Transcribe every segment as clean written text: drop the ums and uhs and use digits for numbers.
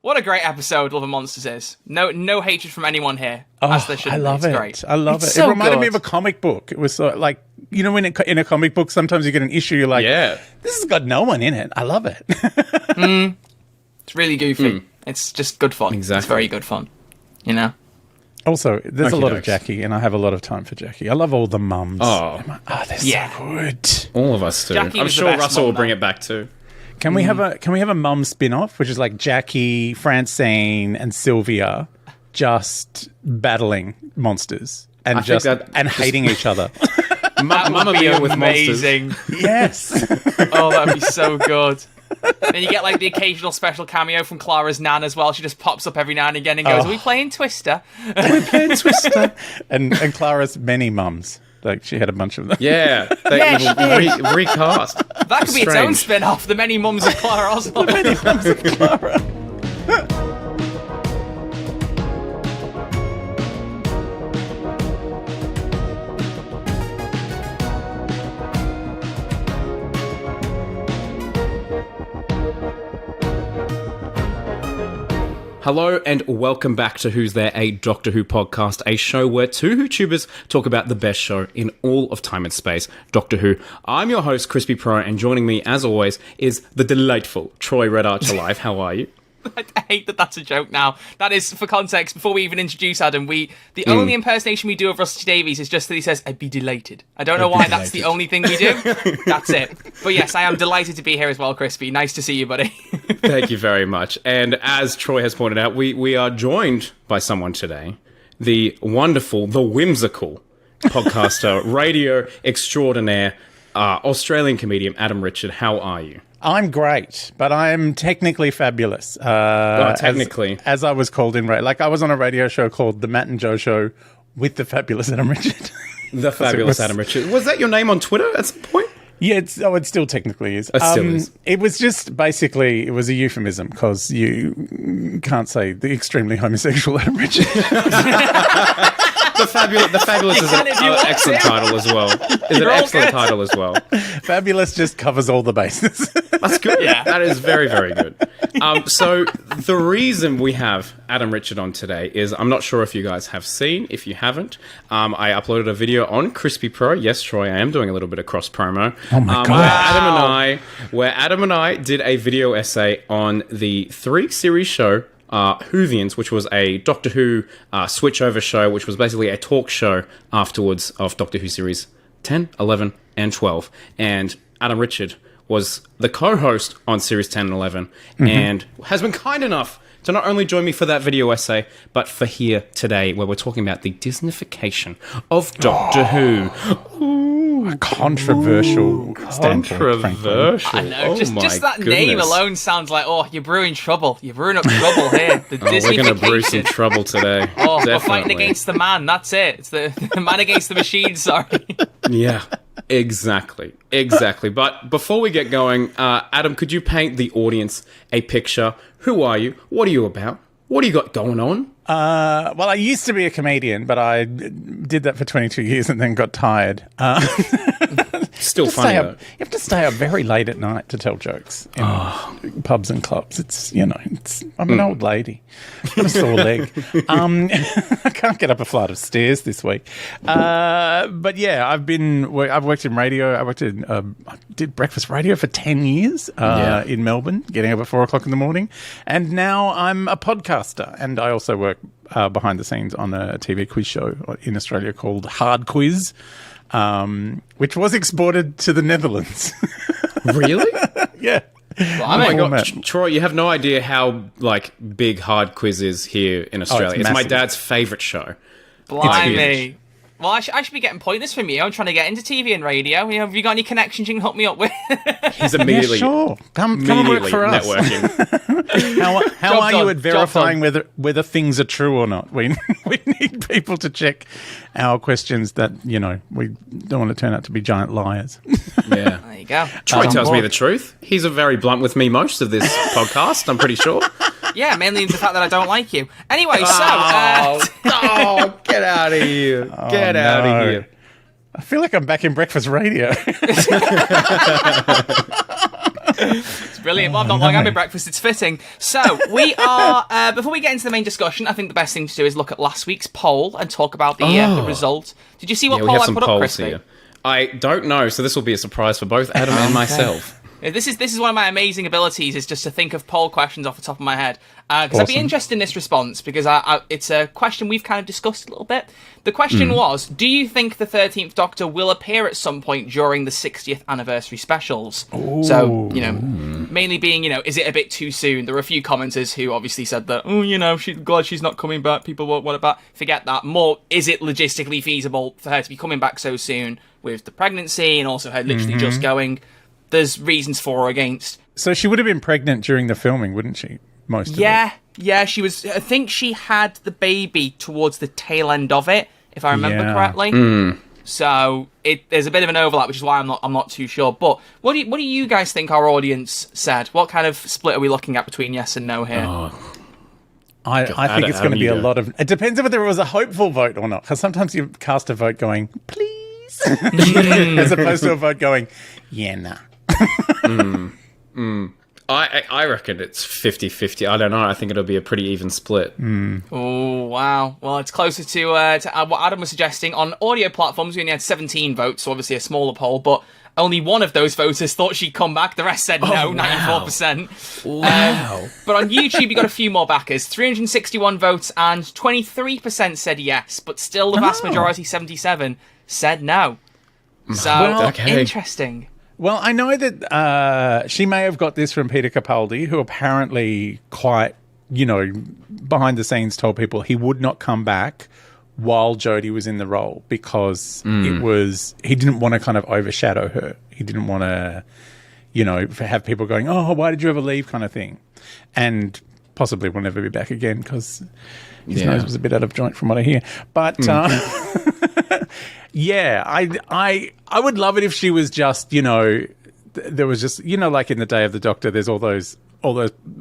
What a great episode Love and Monsters is. No hatred from anyone here. Oh, as there shouldn't I love be. It's it. great. I love It's it. so It reminded me good. of a comic book. It was sort of like, you know, when in a comic book, sometimes you get an issue, you're like, Yeah. this has got no one in it. I love it. It's really goofy. It's just good fun. Exactly. It's very good fun. You know? Also, there's a lot of Okey-dokes. Jackie, and I have a lot of time for Jackie. I love all the mums. Oh. They're Yeah. so good. All of us do. Jackie I'm was the sure best Russell will mum, bring though. it back too. Can we have a mum spin-off, which is like Jackie, Francine, and Sylvia just battling monsters and hating each other? That Mamma would be Mia with monsters. amazing. Yes. Oh, that'd be so good. Then you get like the occasional special cameo from Clara's nan as well. She just pops up every now and again and goes, "Are we playing Twister?" We're playing Twister. and Clara's many mums. Like, she had a bunch of them. Yeah, they recast. That could be its own Strange. spin-off. The Many Mums of Clara Oswald. Many mums of Clara. Hello and welcome back to Who's There, a Doctor Who podcast, a show where two WhoTubers talk about the best show in all of time and space, Doctor Who. I'm your host, Crispy Pro, and joining me, as always, is the delightful Troy Red Arch Alive. How are you? I hate that that's a joke now. That is, for context, before we even introduce Adam, the only impersonation we do of Rusty Davies is just that he says, "I'd be delighted." I don't know why that's the only thing we do. That's it. But yes, I am delighted to be here as well, Crispy. Nice to see you, buddy. Thank you very much. And as Troy has pointed out, we are joined by someone today, the wonderful, the whimsical podcaster, radio extraordinaire, Australian comedian, Adam Richard. How are you? I'm great, but I'm technically fabulous. Technically. As I was called in, like, I was on a radio show called The Matt and Joe Show with the fabulous Adam Richard. The fabulous Adam Richard. Was that your name on Twitter at some point? Yeah, it still technically is. It still is. It was just basically, it was a euphemism because you can't say the extremely homosexual Adam Richard. The fabulous is an if you want excellent to. title as well. Is an You're all excellent good. title as well. Fabulous just covers all the bases. That's good. Yeah. That is very, very good. So the reason we have Adam Richard on today is, I'm not sure if you guys have seen. If you haven't, I uploaded a video on Crispy Pro. Yes, Troy, I am doing a little bit of cross promo. Oh my God. Where Adam and I did a video essay on the 3-series show Whovians, which was a Doctor Who switchover show, which was basically a talk show afterwards of Doctor Who series 10, 11, and 12. And Adam Richard was the co-host on series 10 and 11, and has been kind enough to not only join me for that video essay, but for here today, where we're talking about the Disneyfication of Doctor Who. A controversial standpoint, frankly. Controversial. I know. Oh just my that name goodness. alone sounds like, oh, you're brewing trouble. You're brewing up trouble here. The Oh, we're going to brew some Disneyfication. trouble today. Oh, we're Definitely. fighting against the man. That's it. It's the man against the machine. Sorry. Yeah, exactly. But before we get going, Adam, could you paint the audience a picture? Who are you? What are you about? What do you got going on? Well, I used to be a comedian, but I did that for 22 years and then got tired. Still You funny, though. have to stay up very late at night to tell jokes in pubs and clubs. I'm an old lady. I've got a sore leg. I can't get up a flight of stairs this week. But yeah, I've worked in radio. I did breakfast radio for 10 years in Melbourne, getting up at 4 o'clock in the morning. And now I'm a podcaster. And I also work behind the scenes on a TV quiz show in Australia called Hard Quiz. Which was exported to the Netherlands. Really? Yeah. Oh my god, Troy, you have no idea how big Hard Quiz is here in Australia. It's my massive. dad's favourite show. Blimey. Well, I should be getting pointers from you. I'm trying to get into TV and radio. Have you got any connections you can hook me up with? He's immediately, Sure. Come and work immediately for us. networking. How are you done, at verifying whether things are true or not? We need people to check our questions that, we don't want to turn out to be giant liars. Yeah. There you go. Troy tells me board. the truth. He's very blunt with me most of this podcast, I'm pretty sure. Yeah, mainly the fact that I don't like you. Anyway, so... Oh, get out of here. Get out of here. I feel like I'm back in breakfast radio. it's Brilliant. Well, I'm not long having breakfast. It's fitting. So, we are... before we get into the main discussion, I think the best thing to do is look at last week's poll and talk about the result. Did you see what poll I put up, Crispy? Here. I don't know, so this will be a surprise for both Adam and myself. This is one of my amazing abilities, is just to think of poll questions off the top of my head. Because I'd be interested in this response, because it's a question we've kind of discussed a little bit. The question was, do you think the 13th Doctor will appear at some point during the 60th anniversary specials? Ooh. So, mainly being, is it a bit too soon? There were a few commenters who obviously said that, glad she's not coming back. People won't want about. Forget that. More, is it logistically feasible for her to be coming back so soon with the pregnancy and also her literally just going? There's reasons for or against. So she would have been pregnant during the filming, wouldn't she? Most of it. Yeah, she was. I think she had the baby towards the tail end of it, if I remember correctly. So there's a bit of an overlap, which is why I'm not too sure. But what do you guys think our audience said? What kind of split are we looking at between yes and no here? I think it's going to be a lot of... It depends on whether it was a hopeful vote or not. Because sometimes you cast a vote going, please, as opposed to a vote going, yeah, nah. I reckon it's 50-50. I don't know. I think it'll be a pretty even split. Oh, wow. Well, it's closer to what Adam was suggesting. On audio platforms, we only had 17 votes, so obviously a smaller poll, but only one of those voters thought she'd come back. The rest said no, 94%. Wow. But on YouTube, you got a few more backers. 361 votes and 23% said yes, but still the vast majority, 77, said no. So, interesting. Well, I know that she may have got this from Peter Capaldi, who apparently quite, behind the scenes told people he would not come back while Jodie was in the role because he didn't want to kind of overshadow her. He didn't want to, have people going, oh, why did you ever leave kind of thing. And possibly will never be back again because his nose was a bit out of joint from what I hear. But... yeah, I would love it if she was just, there was just, like in the Day of the Doctor, there's all those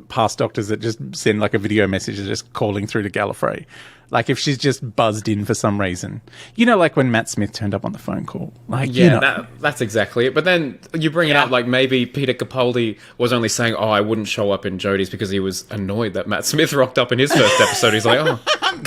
past doctors that just send like a video message just calling through to Gallifrey. Like if she's just buzzed in for some reason. Like when Matt Smith turned up on the phone call. Like, that's exactly it. But then you bring it up like maybe Peter Capaldi was only saying, I wouldn't show up in Jodie's because he was annoyed that Matt Smith rocked up in his first episode. He's like,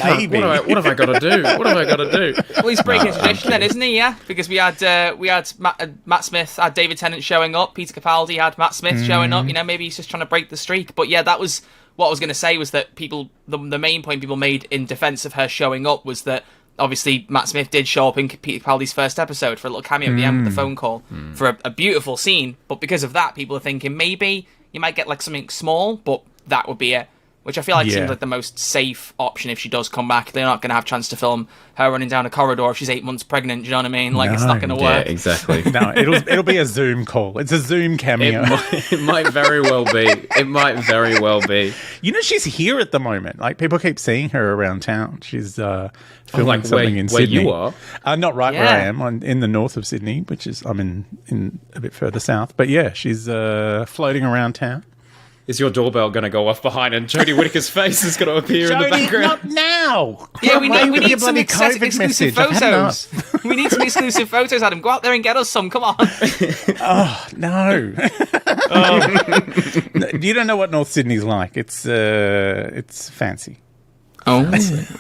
maybe. What have I got to do? What have I got to do? Well, he's breaking tradition then, isn't he? Yeah, because we had Matt Smith had David Tennant showing up. Peter Capaldi had Matt Smith showing up. Maybe he's just trying to break the streak. But yeah, that was what I was going to say, was that the main point people made in defense of her showing up was that obviously Matt Smith did show up in Peter Capaldi's first episode for a little cameo at the end of the phone call for a beautiful scene. But because of that, people are thinking maybe you might get like something small, but that would be it. Which I feel like seems like the most safe option if she does come back. They're not going to have a chance to film her running down a corridor if she's 8 months pregnant. Do you know what I mean? Like, it's not going to work. Yeah, exactly. No, it'll be a Zoom call. It's a Zoom cameo. It might very well be. It might very well be. She's here at the moment. Like, people keep seeing her around town. She's filming something in Sydney. Where you are? Not right where I am. I'm in the north of Sydney, which is, I'm in a bit further south. But yeah, she's floating around town. Is your doorbell going to go off behind and Jodie Whittaker's face is going to appear in the background? Not now! Yeah, we need some exclusive photos. We need some exclusive photos, Adam. Go out there and get us some. Come on. Oh, no. You don't know what North Sydney's like. It's fancy. Oh.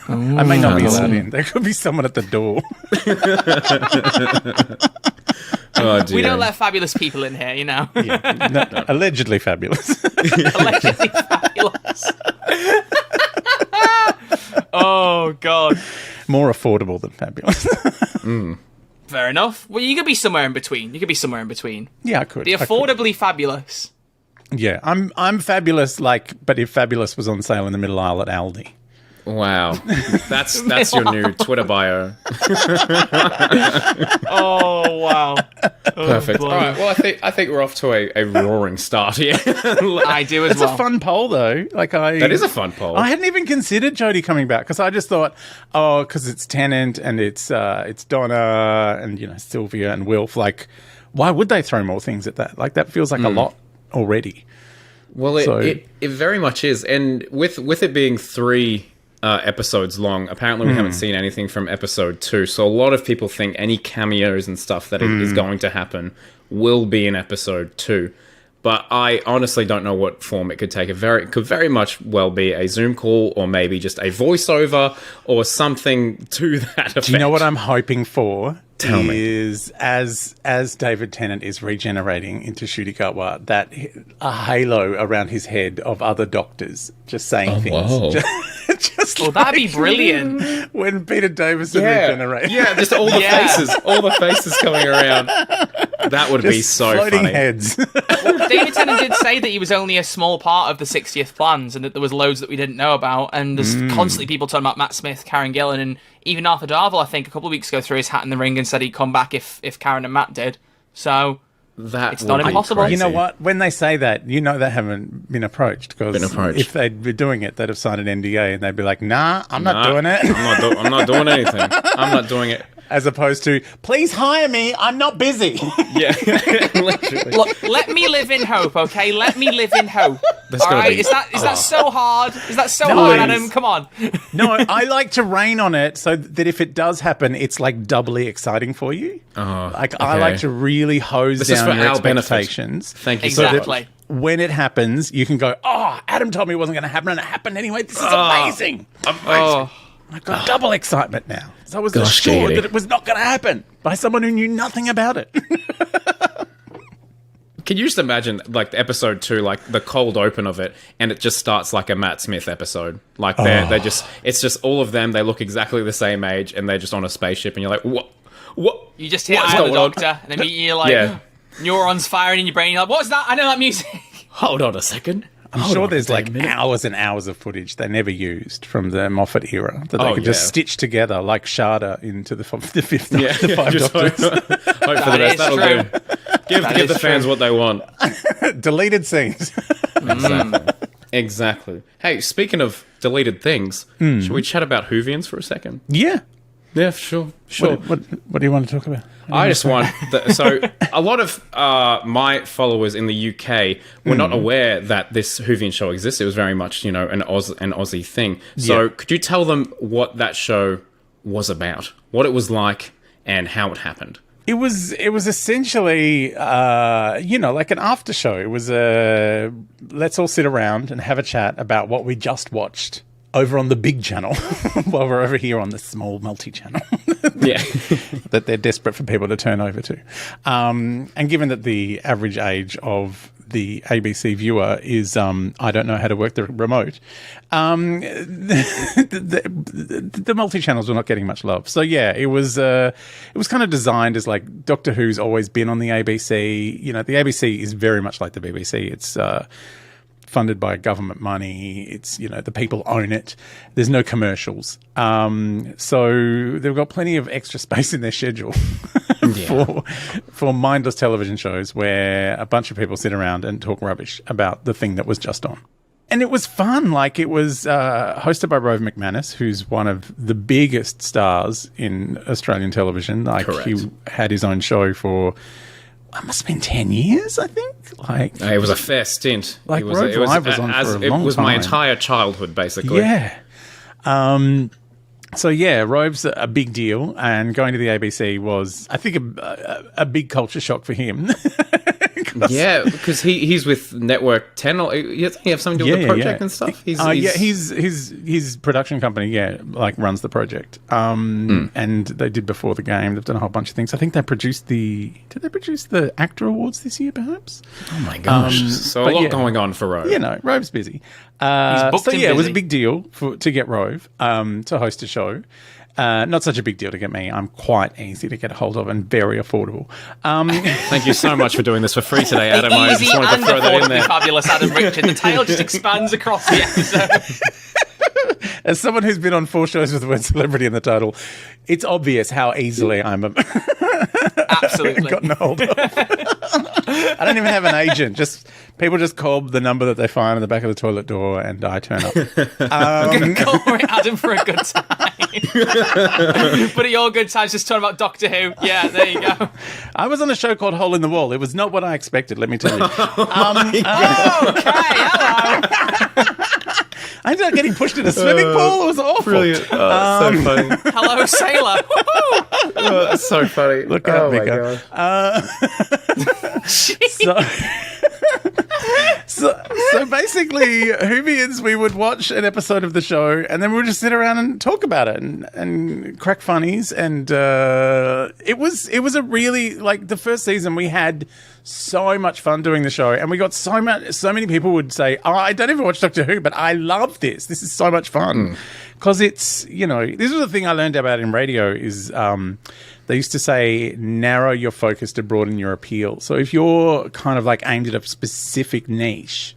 I may not be allowed in. There could be someone at the door. Oh, dear. We don't let fabulous people in here, Yeah, allegedly fabulous. Allegedly fabulous. Oh, God. More affordable than fabulous. Fair enough. Well, you could be somewhere in between. Yeah, I could. Be affordably fabulous. Yeah, I'm fabulous, but if fabulous was on sale in the middle aisle at Aldi. Wow, that's your new Twitter bio. Oh wow, perfect. All right, well I think we're off to a roaring start here. I do as well. It's a fun poll though. That is a fun poll. I hadn't even considered Jodie coming back because I just thought, because it's Tennant and it's Donna and Sylvia and Wilf. Like, why would they throw more things at that? Like that feels like a lot already. Well, it very much is, and with it being 3 episodes long, apparently we haven't seen anything from episode 2, so a lot of people think any cameos and stuff that is going to happen will be in episode 2. but I honestly don't know what form it could take. It could very much well be a Zoom call, or maybe just a voiceover, or something to that effect. Do you know what I'm hoping for? Tell me. Is as David Tennant is regenerating into Ncuti Gatwa, that a halo around his head of other doctors just saying things. Whoa. Just Well, that'd be brilliant. when Peter Davison regenerates. Yeah, just all the faces coming around. That would be so floating funny. heads. David Tennant did say that he was only a small part of the 60th plans and that there was loads that we didn't know about. And there's constantly people talking about Matt Smith, Karen Gillan, and even Arthur Darvill, I think, a couple of weeks ago threw his hat in the ring and said he'd come back if Karen and Matt did. So it's not impossible. Crazy. You know what? When they say that, you know they haven't been approached. Because if they'd be doing it, they'd have signed an NDA and they'd be like, nah, I'm not doing it. I'm not doing anything. I'm not doing it. As opposed to, please hire me, I'm not busy. Yeah, literally. Look, let me live in hope, okay? Let me live in hope. That's All gonna right? be- Is that so hard? Is that so No, hard, it Adam? is. Come on. No, I like to rain on it so that if it does happen, it's like doubly exciting for you. I like to really hose This is down for your our benefit. expectations. Thank you so much. Exactly. When it happens, you can go, oh, Adam told me it wasn't going to happen and it happened anyway. This is amazing. Oh, I've got double excitement now. So I was Gosh, assured Katie. that it was not going to happen by someone who knew nothing about it. Can you just imagine, like, episode 2, like, the cold open of it, and it just starts like a Matt Smith episode? Like, it's just all of them, they look exactly the same age, and they're just on a spaceship, and you're like, what? you just hear What's I'm the going on? doctor, and then you're like, Yeah. neurons firing in your brain. You're like, what's that? I know that music. Hold on a second. I'm sure there's like hours and hours of footage they never used from the Moffat era that they could just stitch together like Shada into the Five Just Doctors. hope for the That best. is That'll true. do. Give the fans what they want. Deleted scenes. Exactly. Hey, speaking of deleted things, should we chat about Whovians for a second? Yeah. Yeah, sure. What do you want to talk about? I just want... So, a lot of my followers in the UK were not aware that this Whovian show exists. It was very much, an Aussie thing. So, Yeah. could you tell them what that show was about? What it was like and how it happened? It was essentially, like an after show. It was let's all sit around and have a chat about what we just watched over on the big channel while we're over here on the small multi-channel Yeah. that they're desperate for people to turn over to. And given that the average age of the ABC viewer is, I don't know how to work the remote, the multi-channels were not getting much love. So yeah, it was kind of designed as like Doctor Who's always been on the ABC. The ABC is very much like the BBC. It's funded by government money. It's, the people own it. There's no commercials. So they've got plenty of extra space in their schedule for mindless television shows where a bunch of people sit around and talk rubbish about the thing that was just on. And it was fun. Like, it was hosted by Rove McManus, who's one of the biggest stars in Australian television. Like, Correct. he had his own show for... It must have been 10 years, I think. Like, It was a fair stint. Like, it was, Road Live was on for a long It was my time. entire childhood, basically. yeah. So, yeah, Rove's a big deal, and going to the ABC was, I think, a big culture shock for him. Yeah, because he's with Network 10. Or, he have something to do with the project and stuff? His production company, runs the project. And they did Before the Game. They've done a whole bunch of things. I think they produced did they produce the Actor Awards this year, perhaps? Oh my gosh. So a lot going on for Rove. Rove's busy. booked So and yeah, it was a busy. big deal to get Rove to host a show. Not such a big deal to get me. I'm quite easy to get a hold of and very affordable. Thank you so much for doing this for free today, Adam. I Easy just wanted and to throw that in affordably there. fabulous Adam Richard. The tale just expands across the episode. As someone who's been on 4 shows with the word celebrity in the title, it's obvious how easily I'm Absolutely. gotten hold of. I don't even have an agent. People just call the number that they find on the back of the toilet door, and I turn up. Call Adam for a good time. But at your good times, just talking about Doctor Who. Yeah, there you go. I was on a show called Hole in the Wall. It was not what I expected, let me tell you. Okay, hello. I ended up getting pushed in a swimming pool. It was awful. Brilliant. Oh, so funny. Hello, sailor. Woohoo! Oh, that's so funny. Look out, my Mika. God. So, So basically, Whovians, we would watch an episode of the show and then we would just sit around and talk about it and crack funnies. And it was a really, like, the first season we had so much fun doing the show, and we got so many people would say, "Oh, I don't even watch Doctor Who, but I love this. This is so much fun." Because it's, you know, this was the thing I learned about in radio is they used to say, narrow your focus to broaden your appeal. So if you're kind of like aimed at a specific niche,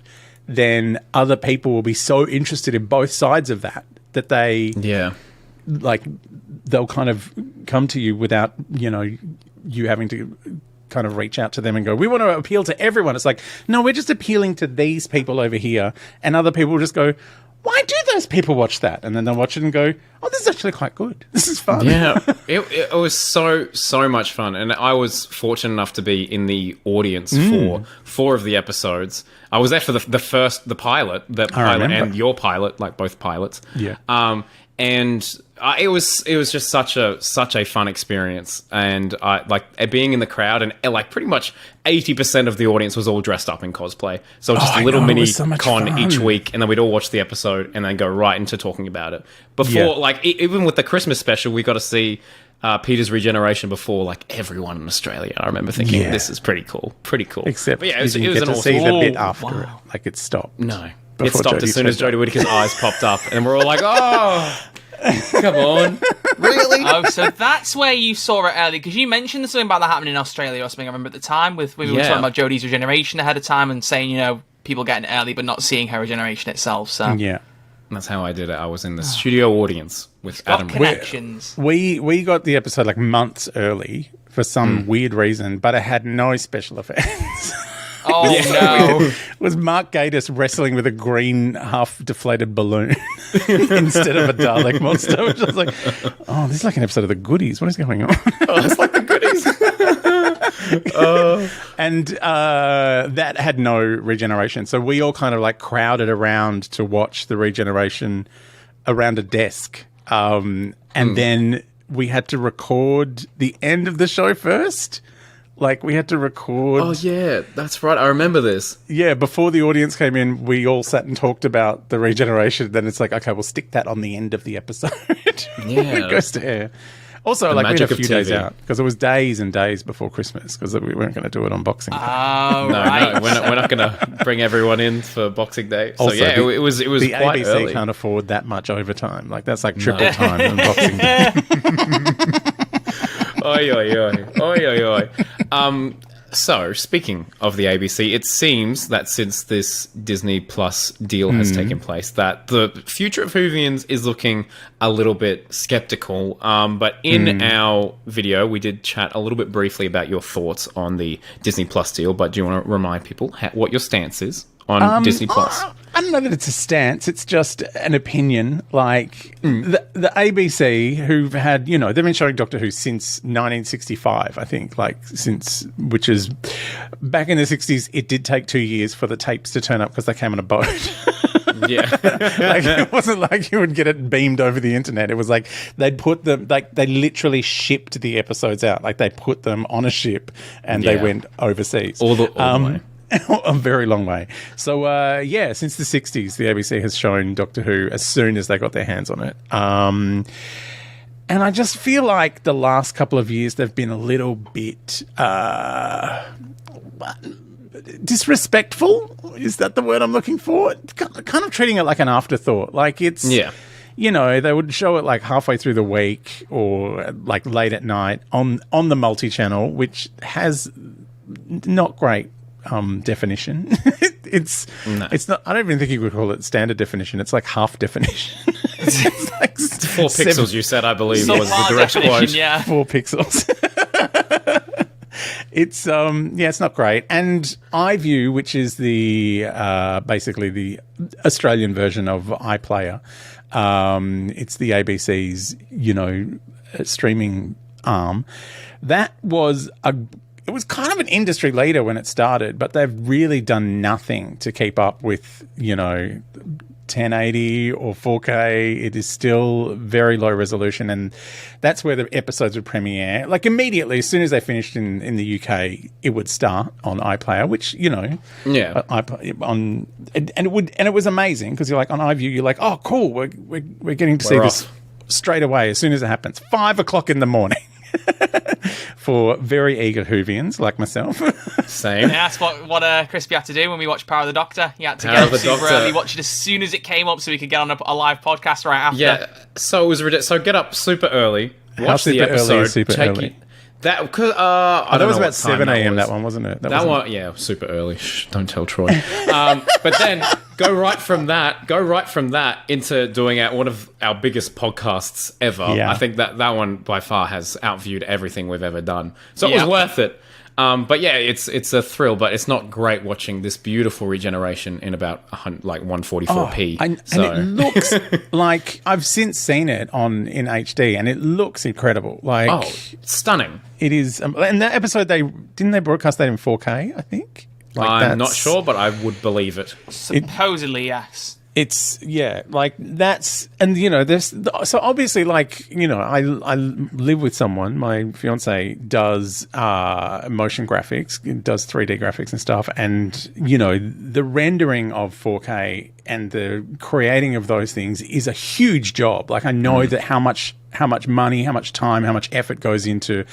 then other people will be so interested in both sides of that they, like, they'll kind of come to you without, you know, you having to kind of reach out to them and go, we want to appeal to everyone. It's like, no, we're just appealing to these people over here. And other people will just go, why do those people watch that? And then they'll watch it and go, oh, this is actually quite good. This is fun. Yeah, it was so much fun. And I was fortunate enough to be in the audience for 4 of the episodes. I was there for the pilot, and your pilot, like both pilots. Yeah. And it was just such a fun experience, and being in the crowd, and like pretty much 80% of the audience was all dressed up in cosplay. So just a little mini con fun each week, and then we'd all watch the episode and then go right into talking about it. Before, like even with the Christmas special, we got to see Peter's regeneration before like everyone in Australia. I remember thinking this is pretty cool. Except but yeah, it was get an to awesome see the bit after it, like it stopped. No. It stopped as soon as Jodie Whittaker's eyes popped up, and we're all like, oh, come on. Really? Oh, so that's where you saw it early, because you mentioned something about that happening in Australia or something, I remember at the time, when we were talking about Jodie's regeneration ahead of time and saying, you know, people getting it early but not seeing her regeneration itself. So yeah. That's how I did it. I was in the studio audience with Adam. Connections. We got the episode like months early for some weird reason, but it had no special effects. Oh, no. It was Mark Gatiss wrestling with a green half-deflated balloon instead of a Dalek monster, which I was like, oh, this is like an episode of The Goodies. What is going on? Oh, it's like The Goodies. And that had no regeneration. So we all kind of like crowded around to watch the regeneration around a desk. And then we had to record the end of the show first. Like, we had to record... Oh, yeah, that's right. I remember this. Yeah, before the audience came in, we all sat and talked about the regeneration. Then it's like, okay, we'll stick that on the end of the episode. Yeah. It goes to air. Also, like, we had a few days out, because it was days and days before Christmas, because we weren't going to do it on Boxing Day. Oh, no, right. No, we're not going to bring everyone in for Boxing Day. So, Also, yeah, it was the quite ABC early. Can't afford that much overtime. Like, that's like triple time on Boxing Day. Oi, oi, oi. Oi, oi, oi. So, speaking of the ABC, it seems that since this Disney Plus deal has taken place, that the future of Whovians is looking a little bit skeptical. But in our video, we did chat a little bit briefly about your thoughts on the Disney Plus deal. But do you want to remind people what your stance is on Disney Plus? I don't know that it's a stance. It's just an opinion. Like, the ABC, who've had, you know, they've been showing Doctor Who since 1965, I think, which is back in the 60s, it did take 2 years for the tapes to turn up because they came on a boat. Yeah. Like, it wasn't like you would get it beamed over the internet. It was like they'd put them, like, they literally shipped the episodes out. Like, they put them on a ship and they went overseas. All the way. A very long way. So, since the 60s, the ABC has shown Doctor Who as soon as they got their hands on it. And I just feel like the last couple of years they've been a little bit disrespectful. Is that the word I'm looking for? Kind of treating it like an afterthought. Like, it's... Yeah. You know, they would show it like halfway through the week or like late at night on the multi-channel, which has not great definition. It's not. I don't even think you would call it standard definition. It's like half definition. It's like 4 pixels. You said, I believe, was the direct quote. Yeah, 4 pixels. It's it's not great. And iView, which is the basically the Australian version of iPlayer, it's the ABC's streaming arm. It was kind of an industry leader when it started, but they've really done nothing to keep up with, 1080 or 4K. It is still very low resolution, and that's where the episodes would premiere. Like immediately, as soon as they finished in the UK, it would start on iPlayer, which Yeah. and it was amazing because you're like on iView, you're like, oh cool, we're getting to see this straight away as soon as it happens. 5 o'clock in the morning. For very eager Whovians like myself. Same. Yeah, that's what Crispy had to do when we watched Power of the Doctor. He had to get up super early, watch it as soon as it came up so we could get on a live podcast right after. Yeah, so it was ridiculous. So get up super early, watch the episode. Super early? That because that was about 7 a.m. That one, wasn't it? That one, yeah, super early. Shh, don't tell Troy. But then go right from that into doing one of our biggest podcasts ever. Yeah. I think that one by far has outviewed everything we've ever done. So it was worth it. But yeah, it's a thrill, but it's not great watching this beautiful regeneration in about 144p. And it looks like I've since seen it in HD, and it looks incredible. Like stunning. It is. And that episode, they broadcast that in 4K, I think. I'm not sure, but I would believe it. Supposedly, yes. It's like that's, and there's so obviously I live with someone. My fiance does motion graphics, does 3D graphics and stuff, and the rendering of 4K and the creating of those things is a huge job. Like I know that how much money, how much time, how much effort goes into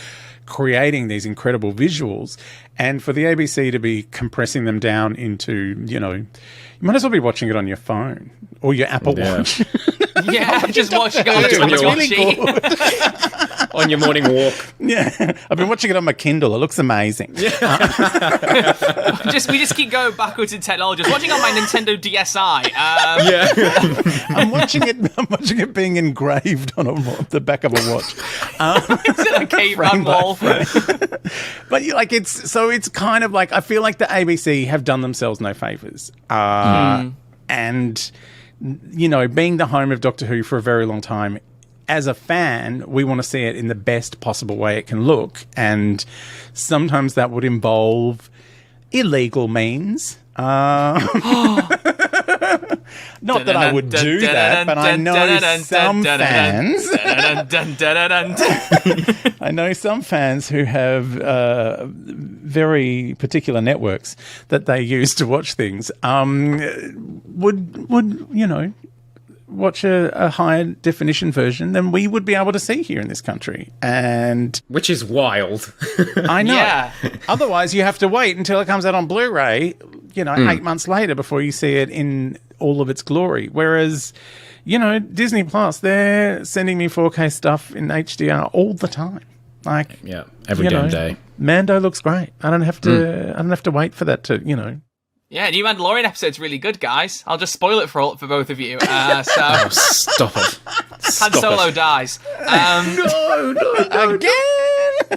creating these incredible visuals, and for the ABC to be compressing them down into you might as well be watching it on your phone or your Apple Watch. Yeah, just watching it on your watch. On your morning walk. Yeah, I've been watching it on my Kindle. It looks amazing. Yeah. we just keep going backwards in technology. I was watching on my Nintendo DSi. I'm watching it being engraved on the back of a watch. It's in a caveman wall. But it's kind of like I feel like the ABC have done themselves no favors. And being the home of Doctor Who for a very long time, as a fan, we want to see it in the best possible way it can look. And sometimes that would involve illegal means. Not that I would do that, but I know some fans. I know some fans who have very particular networks that they use to watch things. Would watch a higher definition version than we would be able to see here in this country, and which is wild. I know. Yeah. Otherwise, you have to wait until it comes out on Blu-ray. 8 months later before you see it in all of its glory. Whereas, Disney Plus, they're sending me 4K stuff in HDR all the time. Like, every damn day. Mando looks great. I don't have to wait for that to. Yeah, new Mandalorian episode's really good, guys. I'll just spoil it for both of you. Stop it. Han Solo dies. No,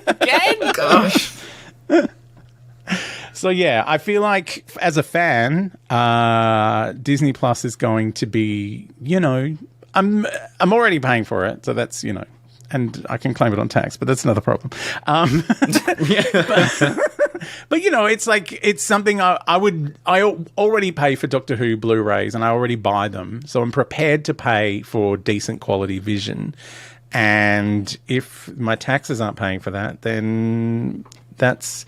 Again? Gosh. So yeah, I feel like as a fan, Disney Plus is going to be, I'm already paying for it, so that's and I can claim it on tax, but that's another problem. But it's something I already pay for Doctor Who Blu-rays, and I already buy them, so I'm prepared to pay for decent quality vision. And if my taxes aren't paying for that, then that's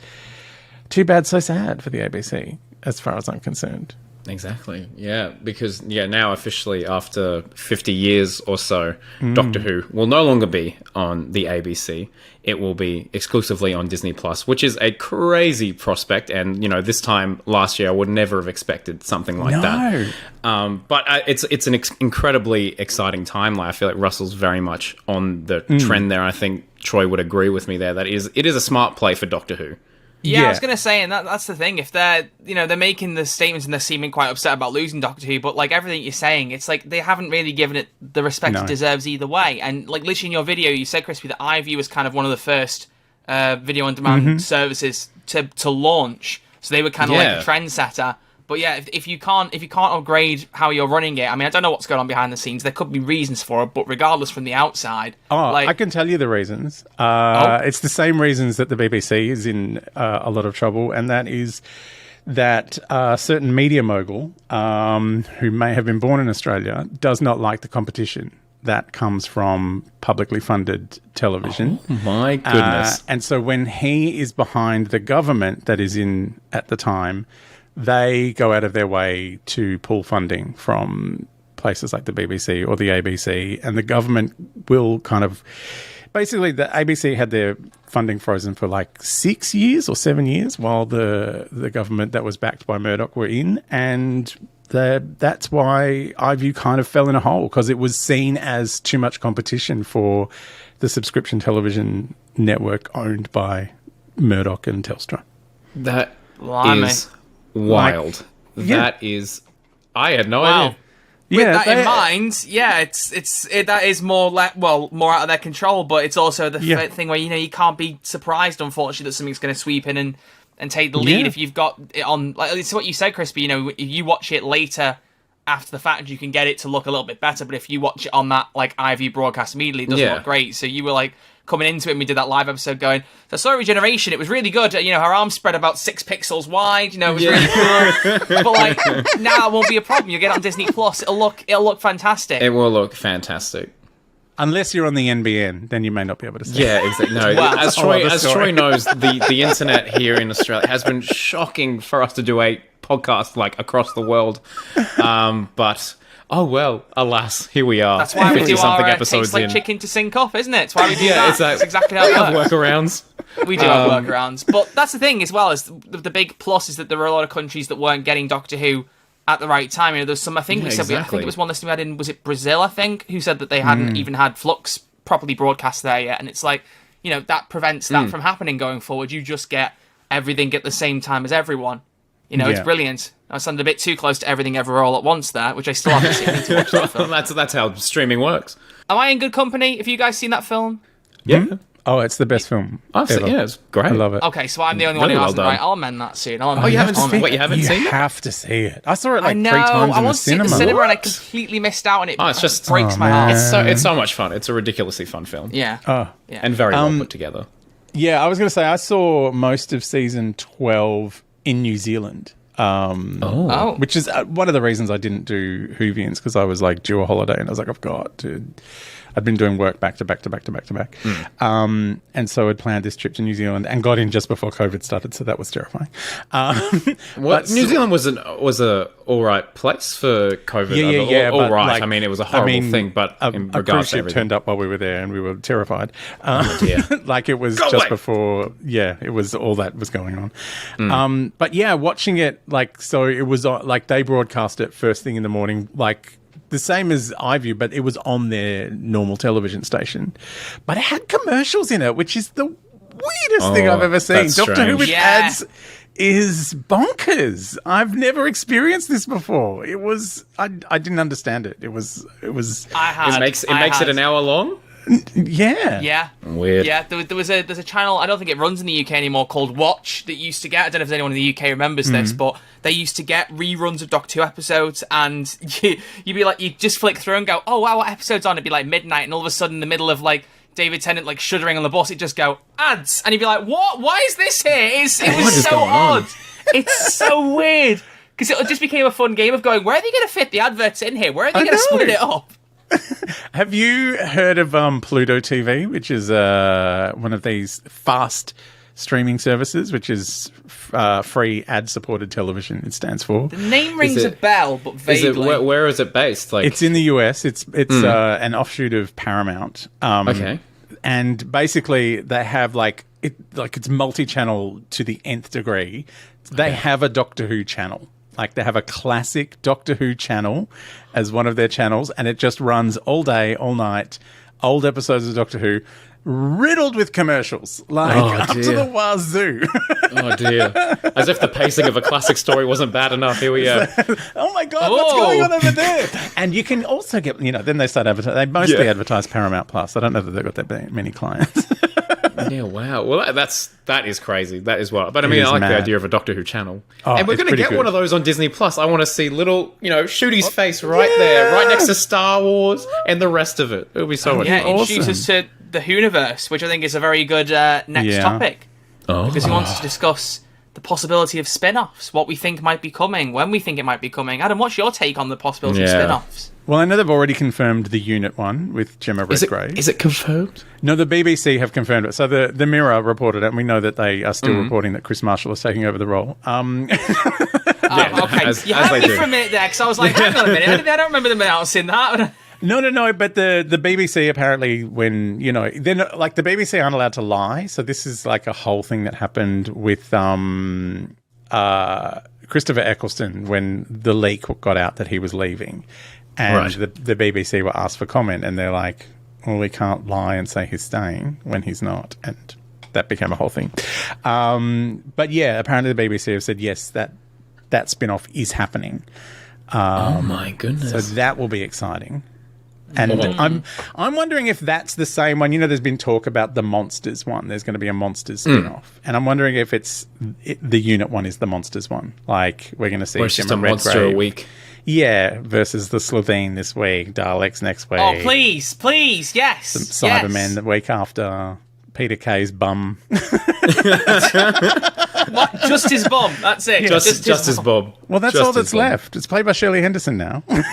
too bad, so sad for the ABC, as far as I'm concerned. Exactly. Yeah, because now officially after 50 years or so, Doctor Who will no longer be on the ABC. It will be exclusively on Disney Plus, which is a crazy prospect. And this time last year, I would never have expected something like that. But it's an incredibly exciting time. Like I feel like Russell's very much on the trend there. I think Troy would agree with me there that it is a smart play for Doctor Who. Yeah, I was going to say, and that's the thing. If they're making the statements and they're seeming quite upset about losing Doctor Who, but like everything you're saying, it's like they haven't really given it the respect it deserves either way. And like literally in your video, you said, Crispy, that iView was kind of one of the first video on demand services to launch. So they were kind of like a trendsetter. But yeah, if you can't upgrade how you're running it, I mean, I don't know what's going on behind the scenes. There could be reasons for it, but regardless from the outside, I can tell you the reasons. It's the same reasons that the BBC is in a lot of trouble, and that is that a certain media mogul who may have been born in Australia does not like the competition that comes from publicly funded television. Oh, my goodness. And so when he is behind the government that is in at the time, they go out of their way to pull funding from places like the BBC or the ABC, and the government will kind of... Basically, the ABC had their funding frozen for like 6 years or 7 years while the government that was backed by Murdoch were in, and that's why iView kind of fell in a hole, because it was seen as too much competition for the subscription television network owned by Murdoch and Telstra. That Blimey. is wild. That is... I had no idea. With that in mind, that is more more out of their control, but it's also the thing where, you can't be surprised, unfortunately, that something's going to sweep in and take the lead if you've got it on. Like, it's what you said, Crispy. If you watch it later after the fact, you can get it to look a little bit better. But if you watch it on that like iView broadcast immediately, it doesn't look great. So you were like coming into it, and we did that live episode going, so Slow Regeneration, it was really good. Her arms spread about 6 pixels wide. It was really cool. But like now it won't be a problem. You'll get it on Disney Plus. It'll look fantastic. It will look fantastic. Unless you're on the NBN, then you may not be able to see it. Yeah, exactly. No, as Troy knows, the internet here in Australia has been shocking for us to do a podcast like across the world. But oh well, alas, here we are. That's why we do our episodes Tastes Like in. Chicken to sync up, isn't it? It's why we do that. That's exactly how it have works. workarounds. We do have workarounds. But that's the thing as well, is the big plus is that there were a lot of countries that weren't getting Doctor Who at the right time. There's some, I think I think it was one listing we had in, was it Brazil, I think, who said that they hadn't even had Flux properly broadcast there yet. And it's like, that prevents that from happening going forward. You just get everything at the same time as everyone. It's brilliant. I sounded a bit too close to Everything Ever All at Once there, which I still haven't seen. I need to watch that film. That's how streaming works. Am I in good company? Have you guys seen that film? Yeah. Oh, it's the best film ever. Yeah, it's great. I love it. Okay, so I'm the only one who hasn't. Right, I'll amend that soon. You haven't seen it? You haven't seen it? You have to see it. I saw it like 3 times I in the want to see it in cinema. the cinema, and I completely missed out, and it breaks my man. heart. It's so much fun. It's a ridiculously fun film. Yeah. And very well put together. Yeah, I was going to say, I saw most of season 12 in New Zealand. Which is one of the reasons I didn't do Whovians, because I was like due a holiday and I was like, I've got to... I'd been doing work back to back. And so I'd planned this trip to New Zealand and got in just before COVID started, so that was terrifying. New Zealand was a all right place for COVID. Yeah. All right. Like, I mean, it was a horrible thing, but in a regards cruise to ship everything. turned up while we were there and we were terrified. Like it was before, it was all that was going on. But yeah, watching it, like, so it was like they broadcast it first thing in the morning, like the same as iView, but it was on their normal television station. But it had commercials in it, which is the weirdest thing I've ever seen. Doctor Who with ads is bonkers. I've never experienced this before. It was I didn't understand it. It makes it an hour long. Yeah. Weird. Yeah, there's a channel, I don't think it runs in the UK anymore, called Watch, that used to get, I don't know if anyone in the UK remembers this, but they used to get reruns of Doctor Who episodes, and you'd be like, you just flick through and go, oh wow, what episode's on? It'd be like midnight, and all of a sudden in the middle of like David Tennant like shuddering on the bus, it'd just go, ads, and you'd be like, what? Why is this here? It was so odd. It's so weird. Because it just became a fun game of going, where are they going to fit the adverts in here? Where are they going to split it up? Have you heard of Pluto TV, which is one of these fast streaming services, which is free ad-supported television, it stands for? The name rings a bell, but vaguely. Where is it based? Like, it's in the US. It's an offshoot of Paramount. Okay. And basically they have it's multi-channel to the nth degree. They have a Doctor Who channel. Like, they have a classic Doctor Who channel as one of their channels, and it just runs all day, all night, old episodes of Doctor Who, riddled with commercials, up to the wazoo. Oh, dear. As if the pacing of a classic story wasn't bad enough. Here we go. Oh, my God, what's going on over there? And you can also get, then they start advertising. They mostly advertise Paramount Plus. I don't know that they've got that many clients. Yeah, wow. Well, that is crazy. That is wild. But I mean, I like the idea of a Doctor Who channel. And we're going to get one of those on Disney Plus. I want to see little, Shooty's face right there, right next to Star Wars and the rest of it. It'll be so much fun. Introduce us to the Whoniverse, which I think is a very good next topic. Because he wants to discuss the possibility of spin-offs, what we think might be coming, when we think it might be coming. Adam, what's your take on the possibility of spin-offs? Well, I know they've already confirmed the unit one with Gemma Redgrave. Is it confirmed? No, the BBC have confirmed it. So the Mirror reported it, and we know that they are still reporting that Chris Marshall is taking over the role. Okay, you had me for a minute there, because I was like, hang on a minute, I don't remember them announcing that. No, but the BBC apparently, when, they're not, like, the BBC aren't allowed to lie, so this is like a whole thing that happened with Christopher Eccleston when the leak got out that he was leaving, and the BBC were asked for comment, and they're like, well, we can't lie and say he's staying when he's not, and that became a whole thing. But yeah, apparently the BBC have said, yes, that spin-off is happening. Oh my goodness. So that will be exciting. And I'm wondering if that's the same one. There's been talk about the Monsters one. There's going to be a Monsters spin-off. And I'm wondering if the unit one is the Monsters one. Like, we're going to see or it's just a monster a week. Yeah, versus the Slovene this week, Daleks next week. Oh, please, yes. Some Cybermen the week after, Peter Kay's bum. What? Just his bum, that's it. Yeah. Just his bum. Well, that's all that's left. It's played by Shirley Henderson now. Oh,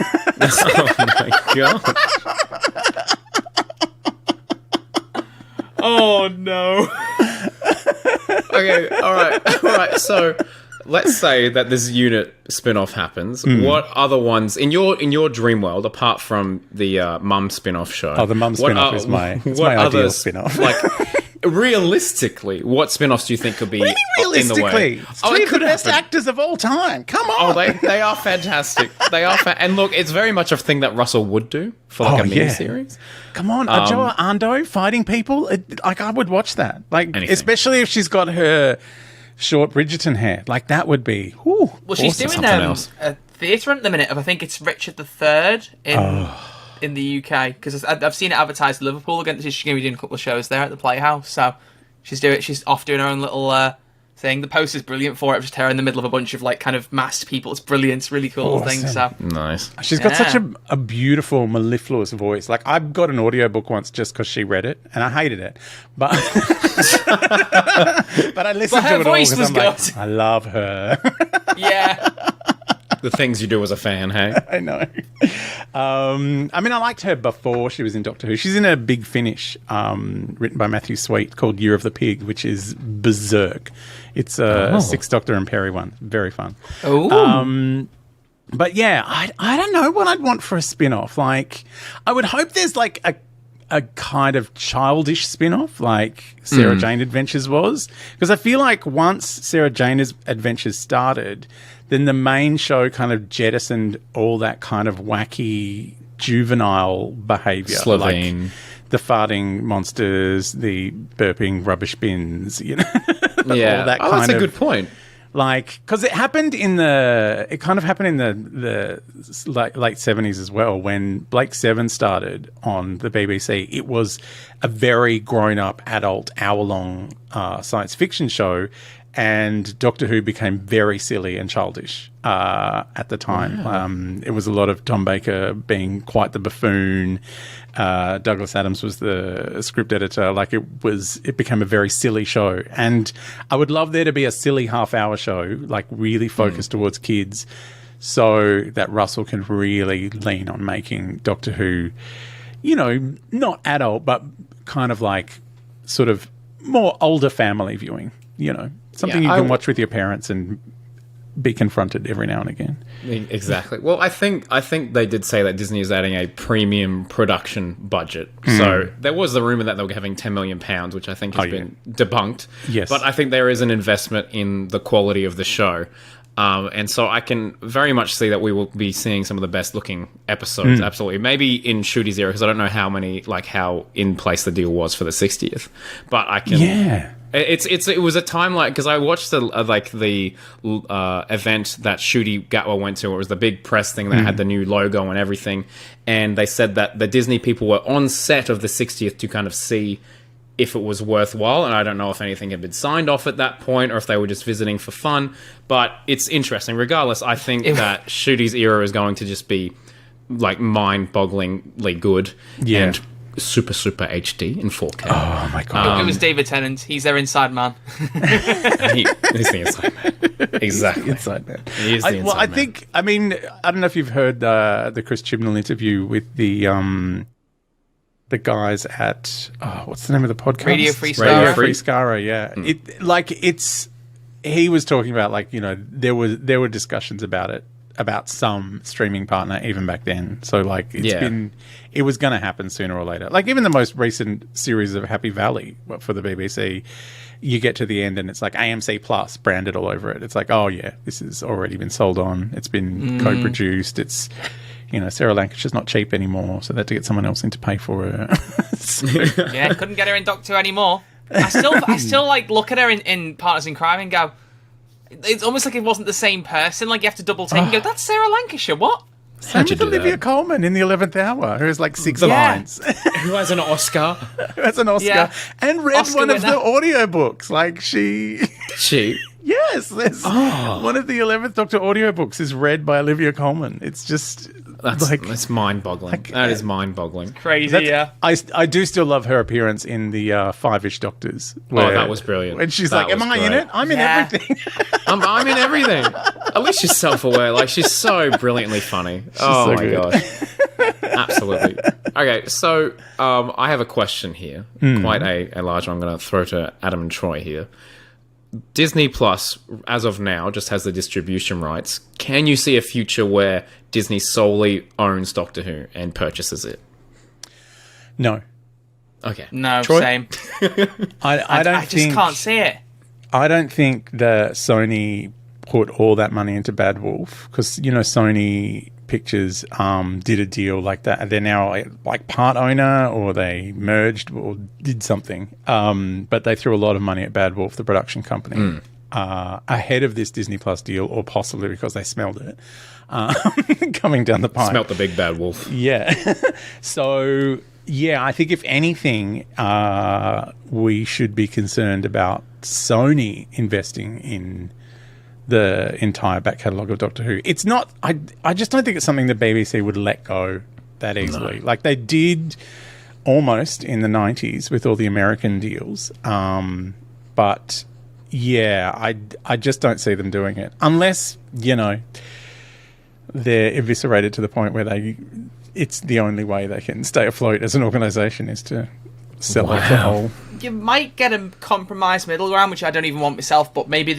my God. Oh, no. Okay, all right. So let's say that this unit spin-off happens. What other ones in your dream world, apart from the Mum spin-off show? Oh, the Mum spin-off is my ideal spin-off. Like, realistically, what spin-offs do you think could be Really in the way? realistically? Three of the best actors of all time. Come on. Oh, they are fantastic. They are and look, it's very much a thing that Russell would do for like a miniseries. Come on, Adjoa Ando fighting people. I would watch that. Like, anything. Especially if she's got her short Bridgerton hair. Like, that would be. Well, she's doing a theatre at the minute of, I think it's Richard III in the UK, because I've seen it advertised Liverpool again. She's going to be doing a couple of shows there at the Playhouse. So she's off doing her own little thing. The poster's brilliant for it. Just her in the middle of a bunch of like kind of masked people. It's brilliant. It's really cool thing. So nice. She's got such a beautiful mellifluous voice. Like, I've got an audiobook once just because she read it, and I hated it, but but I listened to it all because I'm like, I love her. Yeah. The things you do as a fan, hey? I know. I mean, I liked her before she was in Doctor Who. She's in a Big Finish written by Matthew Sweet called Year of the Pig, which is berserk. It's a Sixth Doctor and Perry one. Very fun. Oh. But yeah, I don't know what I'd want for a spin-off. Like, I would hope there's like a kind of childish spin-off like Sarah Jane Adventures was. Because I feel like once Sarah Jane's Adventures started, then the main show kind of jettisoned all that kind of wacky juvenile behaviour. Slovene. Like the farting monsters, the burping rubbish bins, Yeah. all that kind that's a of, good point. Like, because it happened it kind of happened in the late 70s as well. When Blake Seven started on the BBC, it was a very grown-up, adult, hour-long science fiction show, and Doctor Who became very silly and childish at the time. Wow. It was a lot of Tom Baker being quite the buffoon. Douglas Adams was the script editor. Like, it became a very silly show. And I would love there to be a silly half-hour show, like really focused towards kids, so that Russell can really lean on making Doctor Who, not adult, but kind of like sort of more older family viewing, something you can watch with your parents and be confronted every now and again. Exactly. Well, I think they did say that Disney is adding a premium production budget. So there was the rumor that they were having £10 million, which I think has been debunked. Yes. But I think there is an investment in the quality of the show. And so I can very much see that we will be seeing some of the best looking episodes. Absolutely. Maybe in Ncuti's era, because I don't know how in place the deal was for the 60th. But I can... Yeah. It was a time because I watched the event that Ncuti Gatwa went to. It was the big press thing that had the new logo and everything, and they said that the Disney people were on set of the 60th to kind of see if it was worthwhile. And I don't know if anything had been signed off at that point or if they were just visiting for fun. But it's interesting. Regardless, I think that Ncuti's era is going to just be like mind-bogglingly good. Yeah. And super HD in 4K. Oh my god! It was David Tennant. He's their inside man. He's the inside man. Exactly. Inside man. He is the inside Well, I man. think. I mean, I don't know if you've heard the Chris Chibnall interview with the guys at what's the name of the podcast? Radio Free Skara. Radio Free Skara. Yeah, he was talking about, like, you know, there were discussions about it, about some streaming partner even back then. So, like, it was going to happen sooner or later. Like, even the most recent series of Happy Valley for the BBC, you get to the end and it's like AMC Plus branded all over it. It's like, oh yeah, this has already been sold on. It's been co-produced. It's, you know, Sarah Lancashire's not cheap anymore, so they had to get someone else in to pay for her. Yeah, couldn't get her in Doctor anymore. I still like look at her in Partners in Crime and go, it's almost like it wasn't the same person. Like, you have to double take and go, that's Sarah Lancashire. What? Same with Olivia Colman in The 11th Hour, who has like 6 lines. Who has an Oscar? Who has an Oscar and read Oscar one of winner. the audiobooks. Like, she... Yes, there's one of the 11th Doctor audiobooks is read by Olivia Colman. It's just... That's mind-boggling. That is mind-boggling. Crazy, yeah. I do still love her appearance in the Five-ish Doctors. That was brilliant. And she's That like, am was I in great. it? I'm in everything. I'm in everything. At least she's self-aware. Like, she's so brilliantly funny. Oh so my good. gosh. Absolutely. Okay, so I have a question here. Quite a large one. I'm going to throw to Adam and Troy here. Disney Plus, as of now, just has the distribution rights. Can you see a future where Disney solely owns Doctor Who and purchases it? No. Okay. No, Troy? same. I don't I just can't see it. I don't think that Sony put all that money into Bad Wolf, because, you know, Sony Pictures did a deal like that. They're now like part owner, or they merged or did something. But they threw a lot of money at Bad Wolf, the production company, ahead of this Disney Plus deal, or possibly because they smelled it coming down the pipe. Smelt the big bad wolf. Yeah. So, yeah, I think if anything, we should be concerned about Sony investing in the entire back catalogue of Doctor Who. It's not... I just don't think it's something the BBC would let go that easily. No. Like, they did almost in the 90s with all the American deals. But, yeah, I just don't see them doing it. Unless, you know, they're eviscerated to the point where it's the only way they can stay afloat as an organisation is to sell off the whole... You might get a compromise middle ground, which I don't even want myself, but maybe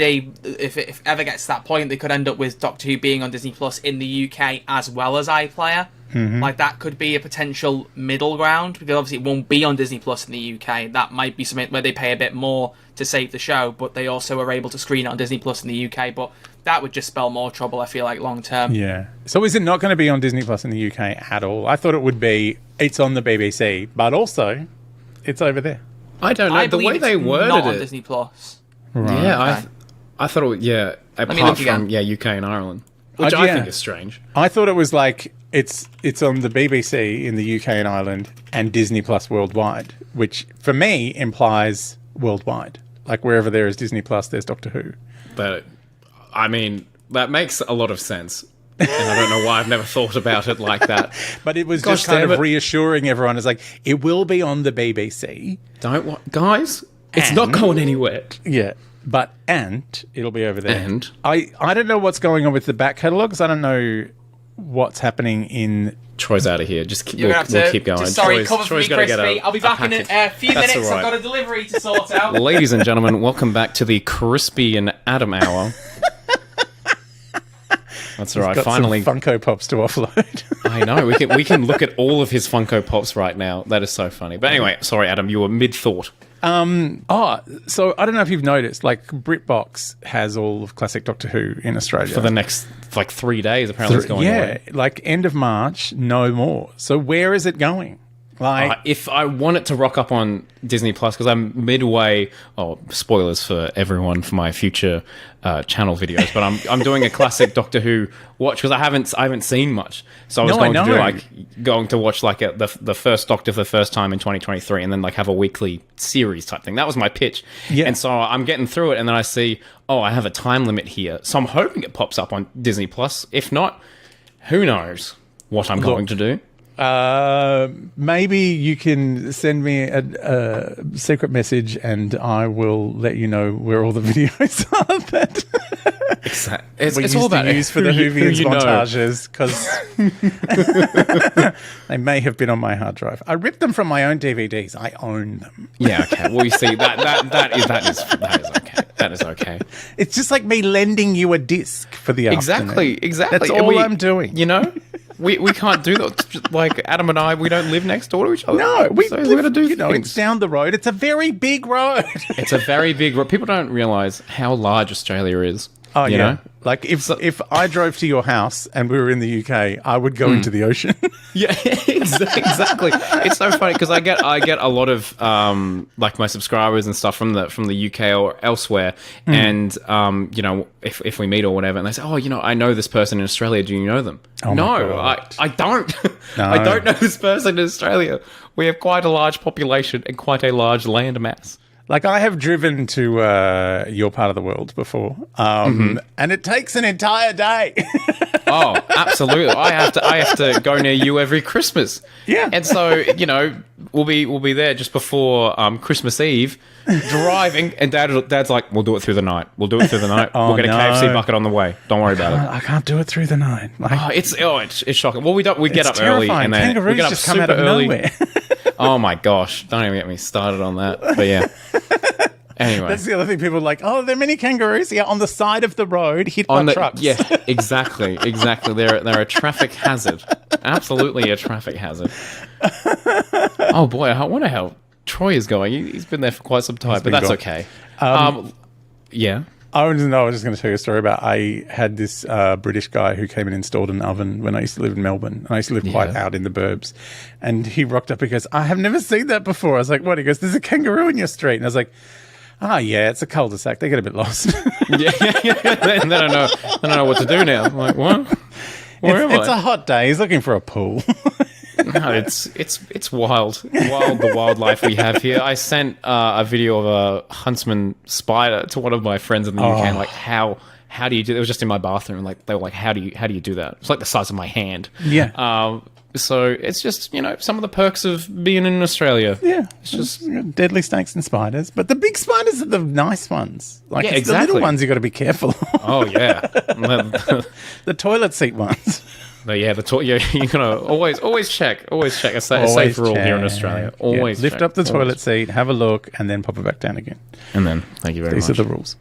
if it ever gets to that point, they could end up with Doctor Who being on Disney Plus in the UK as well as iPlayer. Mm-hmm. Like, that could be a potential middle ground, because obviously it won't be on Disney Plus in the UK. That might be something where they pay a bit more to save the show, but they also are able to screen it on Disney Plus in the UK. But that would just spell more trouble, I feel like, long term. Yeah. So is it not going to be on Disney Plus in the UK at all? I thought it would be, it's on the BBC, but also it's over there. I don't know. The way they worded not on it. Disney Plus. Right. Yeah, I thought it was, apart from UK and Ireland, which I think is strange. I thought it was like it's on the BBC in the UK and Ireland and Disney Plus worldwide, which for me implies worldwide. Like, wherever there is Disney Plus, there's Doctor Who. But I mean, that makes a lot of sense. And I don't know why I've never thought about it like that. But it was just kind of reassuring everyone. It's like, it will be on the BBC. Guys, it's not going anywhere. Yeah, but it'll be over there. And I don't know what's going on with the back catalogues. I don't know what's happening in... Troy's out of here. We'll keep going. Sorry, cover for me, Crispy. I'll be back in a few minutes. Right. I've got a delivery to sort out. Ladies and gentlemen, welcome back to the Crispy and Adam Hour. That's all right. Finally, some Funko Pops to offload. I know. We can look at all of his Funko Pops right now. That is so funny. But anyway, sorry, Adam, you were mid-thought. So I don't know if you've noticed, like, BritBox has all of classic Doctor Who in Australia for the next 3 days. Apparently, it's going away. Like end of March, no more. So where is it going? Like, if I want it to rock up on Disney Plus, because I'm midway. Oh, spoilers for everyone for my future channel videos. But I'm doing a classic Doctor Who watch, because I haven't seen much. So I was going to watch the first Doctor for the first time in 2023, and then have a weekly series type thing. That was my pitch. Yeah. And so I'm getting through it, and then I see, I have a time limit here. So I'm hoping it pops up on Disney Plus. If not, who knows what I'm going to do. Maybe you can send me a secret message and I will let you know where all the videos are that It's all about use for the Whovians montages, because they may have been on my hard drive. I ripped them from my own DVDs. I own them. Yeah, okay. Well, you see, that is okay. That is okay. It's just like me lending you a disc for the afternoon. Exactly. That's all I'm doing. You know? We can't do that. Like, Adam and I, we don't live next door to each other. No, we're going to do things. It's down the road. It's a very big road. It's a very big road. People don't realise how large Australia is. Oh, you know? Like, if I drove to your house and we were in the UK, I would go into the ocean. Yeah, exactly. It's so funny because I get a lot of like my subscribers and stuff from the UK or elsewhere, and you know, if we meet or whatever, and they say, oh, you know, I know this person in Australia. Do you know them? Oh no, I don't. No. I don't know this person in Australia. We have quite a large population and quite a large land mass. Like, I have driven to your part of the world before, and it takes an entire day. Oh, absolutely! I have to go near you every Christmas. Yeah, and so, you know, we'll be there just before Christmas Eve, driving, and Dad's like, "We'll do it through the night. We'll do it through the night. We'll get a KFC bucket on the way. Don't worry about it." I can't do it through the night. Like, it's shocking. Well, we get up early, and then kangaroos we get up just come super out of early. nowhere. Oh my gosh! Don't even get me started on that. But yeah. Anyway, that's the other thing. People are like, "Oh, there are many kangaroos here on the side of the road, hit by trucks." Yeah, exactly. They're a traffic hazard. Absolutely a traffic hazard. Oh boy, I wonder how Troy is going. He's been there for quite some time, but that's okay. Yeah. I was just going to tell you a story about, I had this British guy who came and installed an oven when I used to live in Melbourne. And I used to live quite out in the burbs. And he rocked up and goes, I have never seen that before. I was like, what? He goes, there's a kangaroo in your street. And I was like, oh, yeah, it's a cul-de-sac. They get a bit lost. Yeah. They don't know what to do now. I'm like, what? Where am I? It's a hot day. He's looking for a pool. No, it's wild the wildlife we have here. I sent a video of a huntsman spider to one of my friends in the UK. And like, how do you do? It was just in my bathroom. Like, they were like, how do you do that? It's like the size of my hand. Yeah. So it's just, you know, some of the perks of being in Australia. Yeah, it's just deadly snakes and spiders, but the big spiders are the nice ones. Like, yeah, it's the little ones you got to be careful. Oh yeah, the toilet seat ones. But yeah, you're gonna always check. A safe rule here in Australia. Always lift up the toilet seat, have a look, and then pop it back down again. And then thank you very much. These are the rules.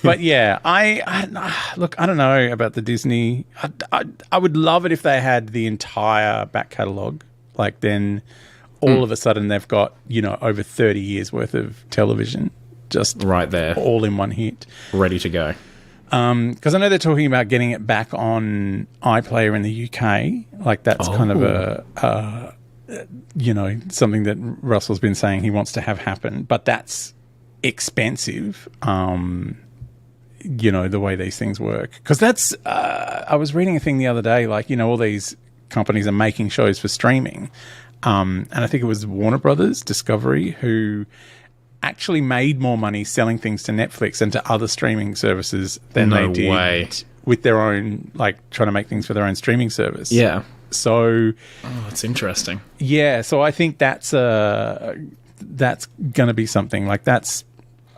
But yeah, I look, I don't know about the Disney. I would love it if they had the entire back catalogue. Like, then all of a sudden they've got, you know, over 30 years worth of television just right there, all in one hit, ready to go. Because I know they're talking about getting it back on iPlayer in the UK. Like, that's kind of a you know, something that Russell's been saying he wants to have happen, but that's expensive. You know, the way these things work, because that's I was reading a thing the other day, like, you know, all these companies are making shows for streaming, and I think it was Warner Brothers Discovery who actually made more money selling things to Netflix and to other streaming services than they did with their own, like, trying to make things for their own streaming service. Yeah. So, it's interesting. Yeah. So I think that's going to be something like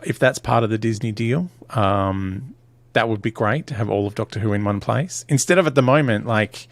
if that's part of the Disney deal, that would be great to have all of Doctor Who in one place instead of, at the moment, like,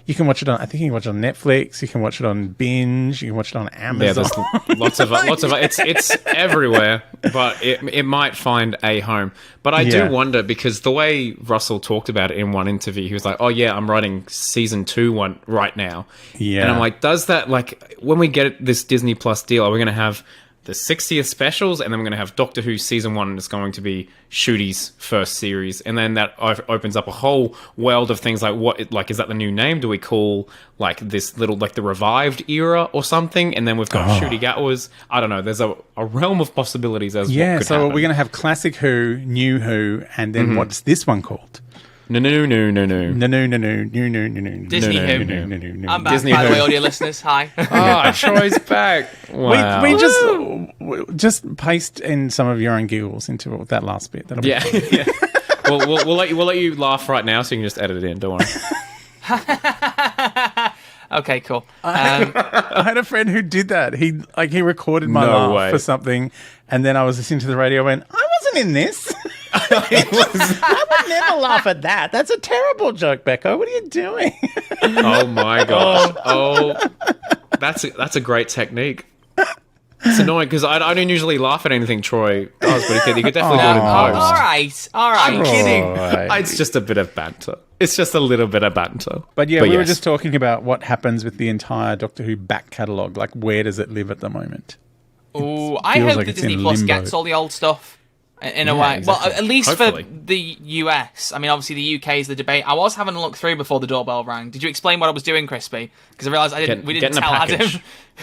you can watch it on, I think you can watch it on Netflix, you can watch it on Binge, you can watch it on Amazon. Yeah, there's lots of it's everywhere, but it might find a home. But I do wonder, because the way Russell talked about it in one interview, he was like, oh yeah, I'm writing season 2 one right now. Yeah. And I'm like, does that, like, when we get this Disney Plus deal, are we going to have the 60th specials, and then we're going to have Doctor Who season 1, and it's going to be Ncuti's first series, and then that opens up a whole world of things like, what, like, is that the new name? Do we call, like, this little, like, the revived era or something? And then we've got Ncuti Gatwa's. I don't know. There's a realm of possibilities as what could happen. We're going to have classic Who, new Who, and then what's this one called? No. Disney Who. I'm back, by the way, audio listeners. Hi. Troy's back. Wow. We just paste in some of your own giggles into that last bit. That'll be yeah. We'll let you laugh right now, so you can just edit it in. Don't worry. Okay, cool. I had a friend who did that. He recorded my No laugh way. for something, and then I was listening to the radio. I went, I wasn't in this. I would never laugh at that. That's a terrible joke, Becca. What are you doing? Oh my gosh. Oh, that's a great technique. It's annoying because I don't usually laugh at anything Troy does, but he could definitely do it in post. All right. I'm kidding. Right. It's just a bit of banter. It's just a little bit of banter. But we were yes. just talking about what happens with the entire Doctor Who back catalogue. Like, where does it live at the moment? Ooh, I feels hope like that it's Disney in Plus limbo. gets all the old stuff in a Yeah, way. exactly. Well, at least Hopefully. for the US. I mean, obviously the UK is the debate. I was having a look through before the doorbell rang. Did you explain what I was doing, Crispy? Because I realised we didn't getting a tell Adam. package.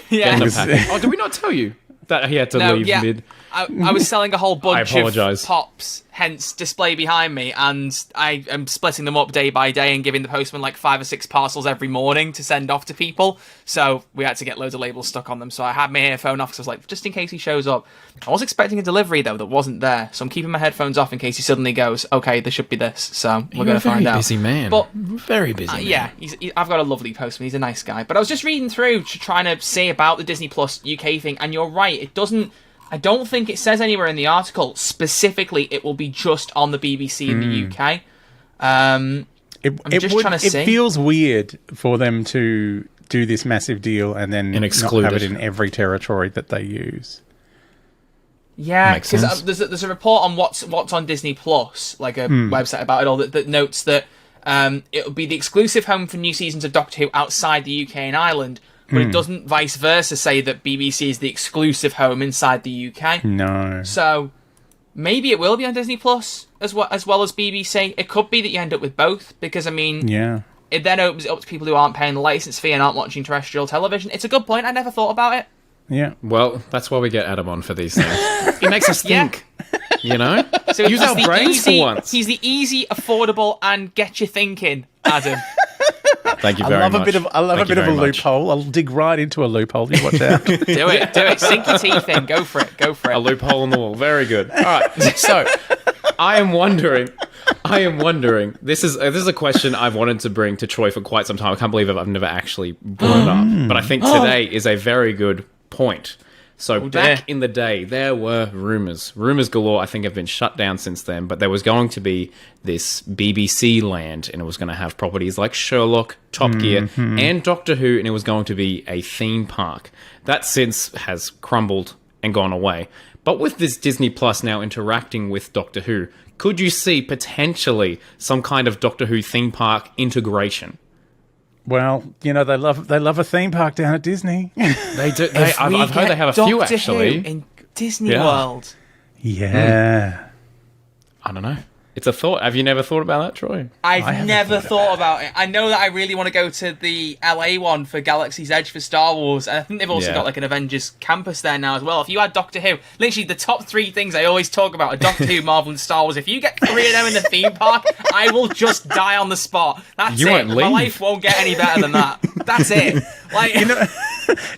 Yeah. Getting a package. Oh, did we not tell you that he had to leave mid? I was selling a whole bunch of apologise. pops, hence display behind me, and I am splitting them up day by day and giving the postman like 5 or 6 parcels every morning to send off to people. So we had to get loads of labels stuck on them. So I had my earphone off because I was like, just in case he shows up. I was expecting a delivery though that wasn't there, so I'm keeping my headphones off in case he suddenly goes, okay, there should be this. So we're going to find out. Busy man. But very busy. Man. yeah, I've got a lovely postman. He's a nice guy. But I was just reading through trying to say about the Disney Plus UK thing, and you're right. It doesn't. I don't think it says anywhere in the article specifically it will be just on the BBC in the UK. I'm just trying to see. It feels weird for them to do this massive deal and then And not exclude have it it. in every territory that they use. Yeah, Makes because sense. there's a report on what's on Disney Plus, like a website about it all, that notes that it will be the exclusive home for new seasons of Doctor Who outside the UK and Ireland, but it doesn't vice versa say that BBC is the exclusive home inside the UK. No. So maybe it will be on Disney Plus as well as BBC. It could be that you end up with both, because I mean, Yeah. it then opens it up to people who aren't paying the license fee and aren't watching terrestrial television. It's a good point. I never thought about it. Yeah. Well, that's why we get Adam on for these things. He makes us Yeah. think. You know? So Use he's our the brains easy, for once. He's the easy, affordable, and get you thinking, Adam. Thank you I very love much. a bit of a loophole. I'll dig right into a loophole. You watch out. Do it. Sink your teeth in. Go for it. A loophole in the wall. Very good. All right. So, I am wondering. This is a question I've wanted to bring to Troy for quite some time. I can't believe I've never actually brought it up. But I think today is a very good point. So back in the day, there were rumours galore. I think have been shut down since then. But there was going to be this BBC land, and it was going to have properties like Sherlock, Top Gear, and Doctor Who, and it was going to be a theme park. That since has crumbled and gone away. But with this Disney Plus now interacting with Doctor Who, could you see potentially some kind of Doctor Who theme park integration? Well, you know, they love a theme park down at Disney. They do. I've heard they have a few Doctor actually. Who in Disney Yeah. World. Yeah. I don't know. It's a thought. Have you never thought about that, Troy? I've never thought about it. I know that I really want to go to the LA one for Galaxy's Edge for Star Wars, and I think they've also got like an Avengers campus there now as well. If you had Doctor Who, literally the top 3 things I always talk about are Doctor Who, Marvel, and Star Wars. If you get 3 of them in the theme park, I will just die on the spot. That's You it. won't My leave. life won't get any better than that. That's it. Like,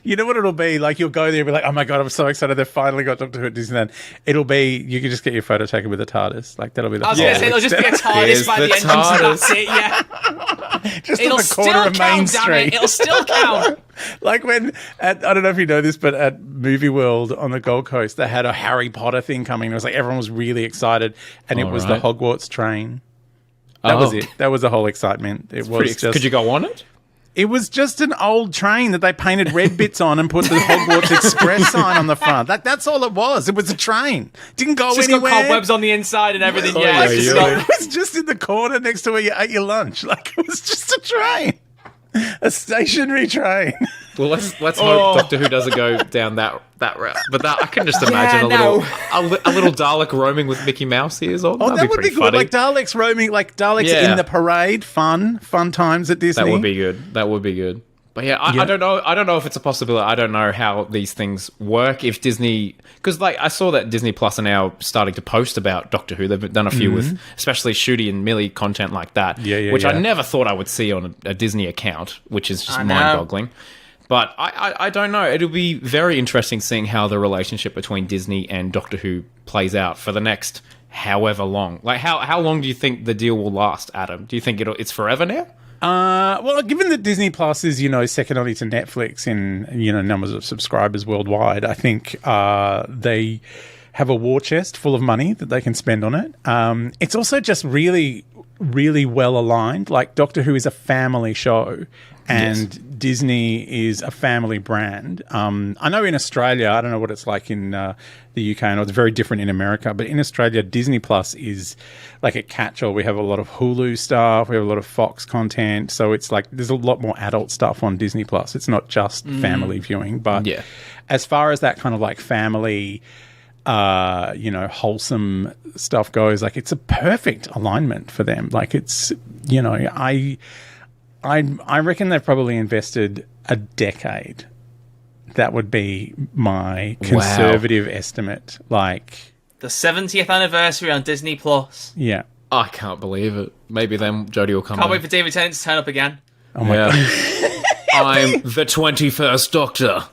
You know what it'll be? Like, you'll go there and be like, oh my God, I'm so excited. They've finally got Doctor Who at Disneyland. It'll be, you can just get your photo taken with a TARDIS. Like, that'll be the I was going to say, it'll just be a TARDIS Here's by the the entrance, and TARDIS. that's it, yeah. just It'll at the still corner of Main count, damn Street. it. It'll still count. Like when, I don't know if you know this, but at Movie World on the Gold Coast, they had a Harry Potter thing coming. It was like everyone was really excited, and it was the Hogwarts train. That was it. That was the whole excitement. It was just. Could you go on it? It was just an old train that they painted red bits on and put the Hogwarts Express sign on the front. That's all it was. It was a train. Didn't go It's just anywhere. got cobwebs on the inside and everything. Oh, Yeah, yeah, it's just yeah. got- It was just in the corner next to where you ate your lunch. Like, it was just a train. A stationary train. Well, let's hope Doctor Who doesn't go down that route. But I can just imagine a little Dalek roaming with Mickey Mouse ears on. Oh, That'd that would be pretty good. funny. Like Daleks roaming, like Daleks Yeah. in the parade. Fun times at Disney. That would be good. That would be good. But yeah, I don't know. I don't know if it's a possibility. I don't know how these things work. If Disney, because like I saw that Disney Plus are now starting to post about Doctor Who. They've done a few with, especially Shooty and Millie content like that. Which I never thought I would see on a Disney account, which is just mind-boggling. But I don't know. It'll be very interesting seeing how the relationship between Disney and Doctor Who plays out for the next however long. Like how long do you think the deal will last, Adam? Do you think it's forever now? Well, given that Disney Plus is, second only to Netflix in, numbers of subscribers worldwide, I think they have a war chest full of money that they can spend on it. It's also just really, really well aligned. Like, Doctor Who is a family show and Disney is a family brand. I know in Australia, I don't know what it's like in the UK, and it's very different in America, but in Australia, Disney Plus is like a catch-all. We have a lot of Hulu stuff, we have a lot of Fox content, so it's like there's a lot more adult stuff on Disney Plus. It's not just family viewing, but as far as that kind of like family, wholesome stuff goes, like it's a perfect alignment for them. Like it's, I reckon they've probably invested a decade. That would be my conservative estimate. Like the 70th anniversary on Disney Plus. Yeah. I can't believe it. Maybe then Jodie will come Can't on. wait for David Tennant to turn up again. Oh my God. I'm the 21st Doctor.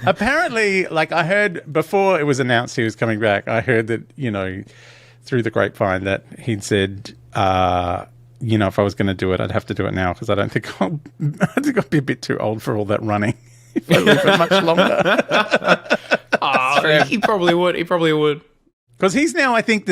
Apparently, like I heard before it was announced he was coming back, I heard that, through the grapevine that he'd said, if I was going to do it, I'd have to do it now because I think I'll be a bit too old for all that running if I live it much longer. He probably would. Because he's now, I think,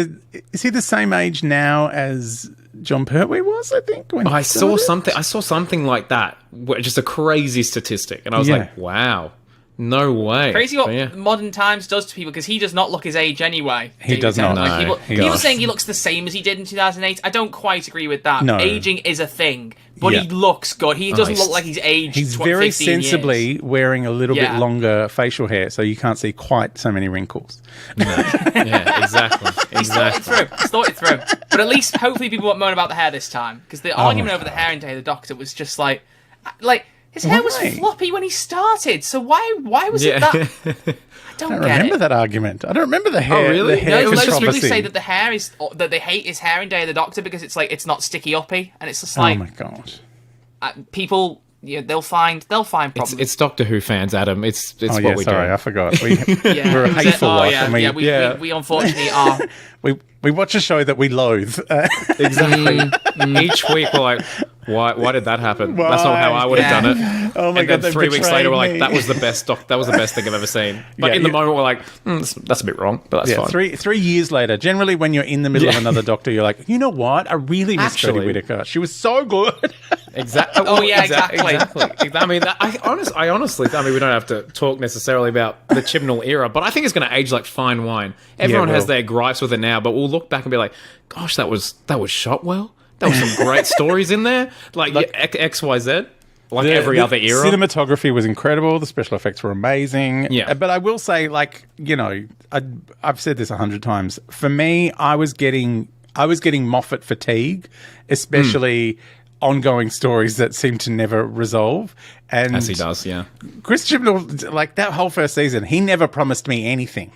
is he the same age now as John Pertwee was, I think? When I saw something like that. Just a crazy statistic. And I was like, wow. No way. Crazy what modern times does to people, because he does not look his age anyway. He does not. Like, people saying he looks the same as he did in 2008. I don't quite agree with that. No. Aging is a thing, but he looks good. He doesn't look like he's aged. He's very 15 sensibly years. wearing a little bit longer facial hair, so you can't see quite so many wrinkles. Yeah, exactly. He's thought it through. But at least, hopefully, people won't moan about the hair this time, because the argument over the hair in Day of the Doctor was just like. His hair was floppy when he started, so why was it that? I don't remember that argument. I don't remember the hair. Oh, really? The hair Loads of people controversy. say that the hair is that they hate his hair in Day of the Doctor because it's not sticky uppy, and it's just like, oh my God, people. They'll find problems. It's Doctor Who fans, Adam. It's what we do. Sorry, I forgot. We're a hateful lot. We unfortunately are. We watch a show that we loathe. Exactly. Each week we're like, why did that happen? Why? That's not how I would have done it. Oh my God! And then 3 weeks later we're like, me. that was the best thing I've ever seen. But in the moment we're like, that's a bit wrong, but that's fine. 3 years later, generally when you're in the middle of another Doctor, you're like, you know what? I really miss Jodie Whittaker. She was so good. Exactly. Oh yeah, exactly. I mean, I honestly, we don't have to talk necessarily about the Chibnall era, but I think it's going to age like fine wine. Everyone has their gripes with it now, but we'll look back and be like, gosh, that was shot well. There were some great stories in there, like XYZ. Like every other era. Cinematography was incredible. The special effects were amazing. Yeah. But I will say, I've said this 100 times. For me, I was getting Moffat fatigue, especially ongoing stories that seem to never resolve. And as he does, yeah. Chris Chibnall, like that whole first season, he never promised me anything.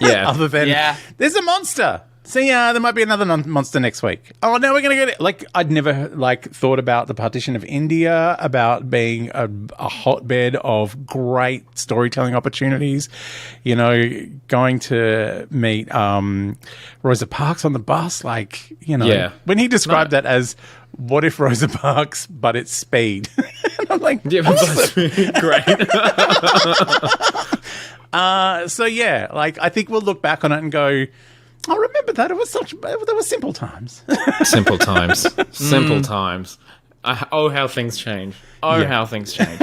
Yeah. Other than, there's a monster. See, there might be another monster next week. Oh, now we're going to get it. Like, I'd never, thought about the partition of India, about being a hotbed of great storytelling opportunities. Going to meet Rosa Parks on the bus. When he described that as, what if Rosa Parks, but it's speed? And I'm like, awesome. Great. I think we'll look back on it and go, I remember that. There were simple times. Simple times. Simple times. How things change. How things change.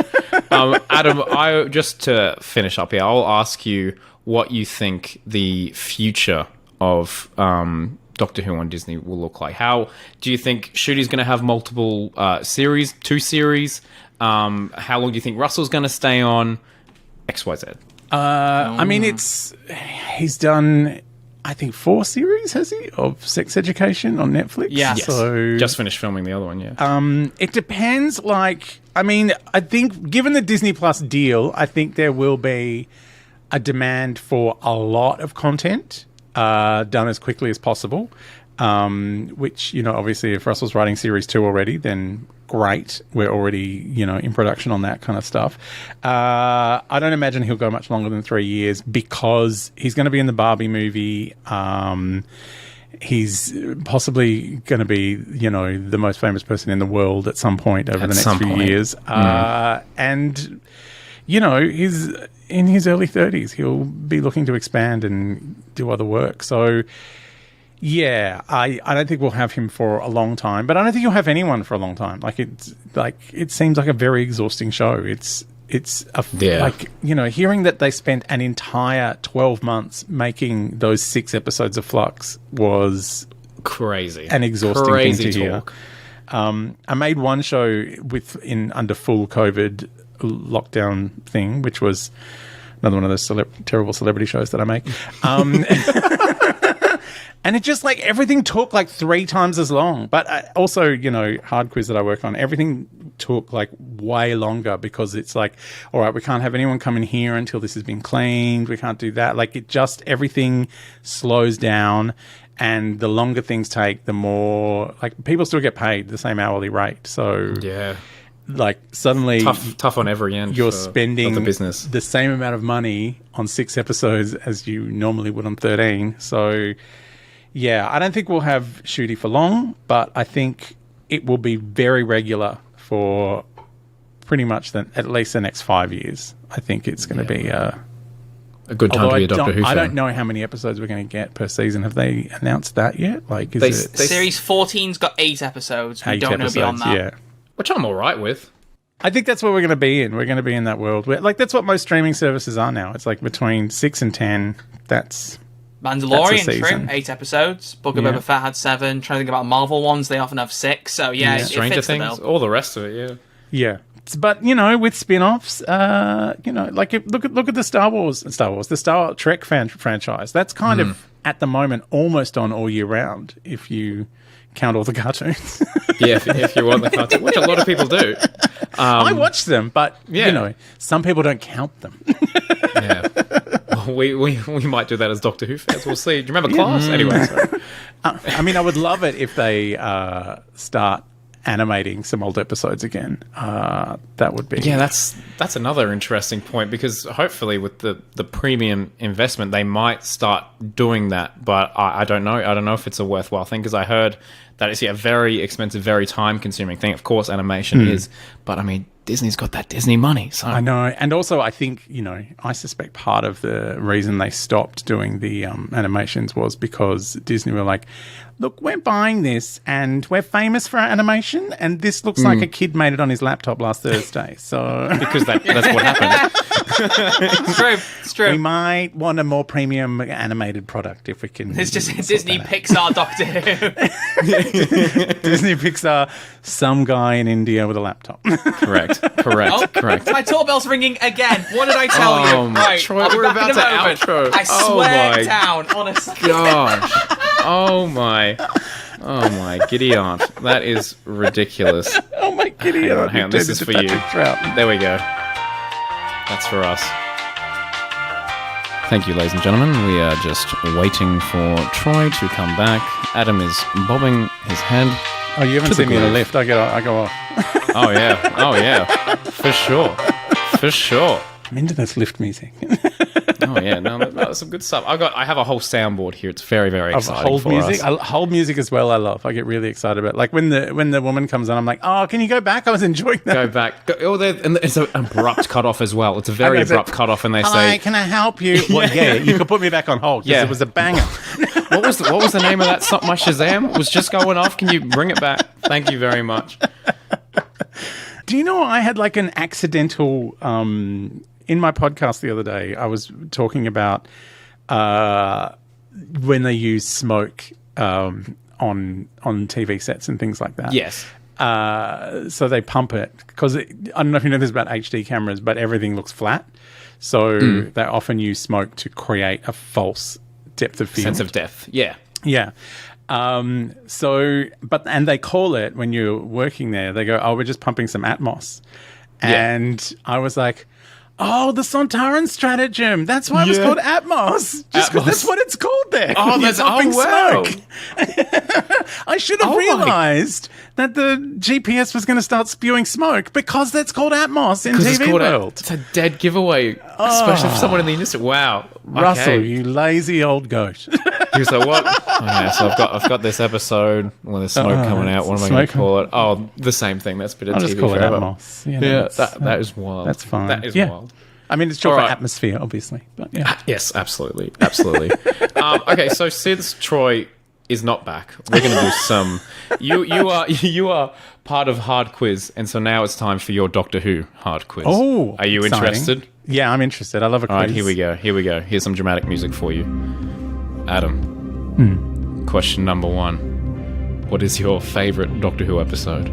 Adam, just to finish up here, I'll ask you what you think the future of Doctor Who on Disney will look like. How do you think Ncuti's going to have multiple series, 2 series? How long do you think Russell's going to stay on? XYZ. I mean, he's done, I think, 4 series, has he, of Sex Education on Netflix? Yes. So just finished filming the other one, it depends, I think, given the Disney Plus deal, I think there will be a demand for a lot of content done as quickly as possible, which, obviously if Russell's writing Series 2 already, then great. We're already, in production on that kind of stuff. I don't imagine he'll go much longer than 3 years because he's going to be in the Barbie movie. he's possibly going to be, you know, the most famous person in the world at some point over the next few years. And, you know, he's in his early 30s. He'll be looking to expand and do other work. So, yeah, I don't think we'll have him for a long time, but I don't think you'll have anyone for a long time. It seems like a very exhausting show. Like, you know, hearing that they spent an entire 12 months making those 6 episodes of Flux was crazy, an exhausting thing to talk. hear. I made one show under full COVID lockdown thing, which was another one of those terrible celebrity shows that I make. And it just, like, everything took, like, 3 times as long. But also, you know, Hard Quiz that I work on, everything took, like, way longer because it's like, all right, we can't have anyone come in here until this has been cleaned. We can't do that. Like, everything slows down. And the longer things take, the more, like, people still get paid the same hourly rate. So, yeah, like, suddenly tough on every end. You're spending the business the same amount of money on 6 episodes as you normally would on 13. So, yeah, I don't think we'll have Ncuti for long, but I think it will be very regular for pretty much at least the next 5 years. I think it's going to be a good time to be a Doctor Who fan. I don't know how many episodes we're going to get per season. Have they announced that yet? Like, Series 14's got 8 episodes. We don't know beyond that. Yeah. Which I'm all right with. I think that's what we're going to be in. We're going to be in that world. Like, that's what most streaming services are now. It's like between 6 and 10. That's Mandalorian, true. 8 episodes. Book of Boba Fett had 7. Trying to think about Marvel ones, they often have 6. So, yeah. Stranger it fits Things, all the rest of it, yeah. Yeah. But, you know, with spin-offs, you know, like, look at the the Star Trek franchise. That's kind of, at the moment, almost on all year round, if you count all the cartoons. Yeah, if you want the cartoons, which a lot of people do. I watch them, but, you know, some people don't count them. Yeah. Well, we might do that as Doctor Who fans. We'll see. Do you remember Class? Anyway. I mean, I would love it if they start animating some old episodes again. That would be... Yeah, that's another interesting point, because hopefully with the premium investment, they might start doing that. But I don't know. I don't know if it's a worthwhile thing, because I heard that it's a very expensive, very time-consuming thing. Of course, animation is. But, I mean, Disney's got that Disney money. So I know. And also, I think, you know, I suspect part of the reason they stopped doing the animations was because Disney were like, look, we're buying this and we're famous for our animation, and this looks like a kid made it on his laptop last Thursday. So because that's what happened. It's true. We might want a more premium animated product if we can. It's just Disney Pixar Doctor Who. Disney Pixar, some guy in India with a laptop. Correct. Correct. My doorbell's ringing again. What did I tell you? Right, Troy, we're about to outro. I swear down, honestly. Gosh. Oh my giddy aunt. That is ridiculous. Oh my giddy aunt. Hang on. This is for you. There we go. That's for us. Thank you, ladies and gentlemen. We are just waiting for Troy to come back. Adam is bobbing his head. Oh, you haven't seen me in a lift. I go off. Oh yeah. For sure. I'm into this lift music. Oh yeah, no, that's some good stuff. I have a whole soundboard here. It's very, very exciting. Hold music, hold music as well. I love. I get really excited about it. Like when the woman comes on, I'm like, oh, can you go back? I was enjoying that. Go back. And it's an abrupt cut off as well. It's a very abrupt cut off, and they say, can I help you? Well, yeah, you could put me back on hold because it was a banger. What was the name of that song? My Shazam was just going off. Can you bring it back? Thank you very much. Do you know I had like an accidental in my podcast the other day, I was talking about when they use smoke on TV sets and things like that. Yes. So they pump it because I don't know if you know this about HD cameras, but everything looks flat. So they often use smoke to create a false depth of field. Sense of depth. Yeah. Yeah. And they call it, when you're working there, they go, oh, we're just pumping some Atmos. And I was like, oh, the Sontaran stratagem. That's why it was called Atmos. Just because that's what it's called there. Oh, that's wow. Smoke. I should have realized that the GPS was going to start spewing smoke because that's called Atmos in TV world. It's a dead giveaway, especially for someone in the industry. Wow. Russell, you lazy old goat. He was like, "What?" Okay, so I've got this episode where there's smoke coming out. What am I going to call it? Oh, the same thing. That's been a I'll TV just call it forever. Atmos. Yeah, that is wild. That's fine. That is wild. I mean, it's short All for right. atmosphere, obviously. But yeah. Yes, absolutely. Okay, so since Troy is not back, we're going to do some. You are part of Hard Quiz, and so now it's time for your Doctor Who Hard Quiz. Oh, are you exciting. interested? Yeah, I'm interested. I love a quiz. All right, here we go. Here's some dramatic music for you, Adam. Question number 1: what is your favorite Doctor Who episode?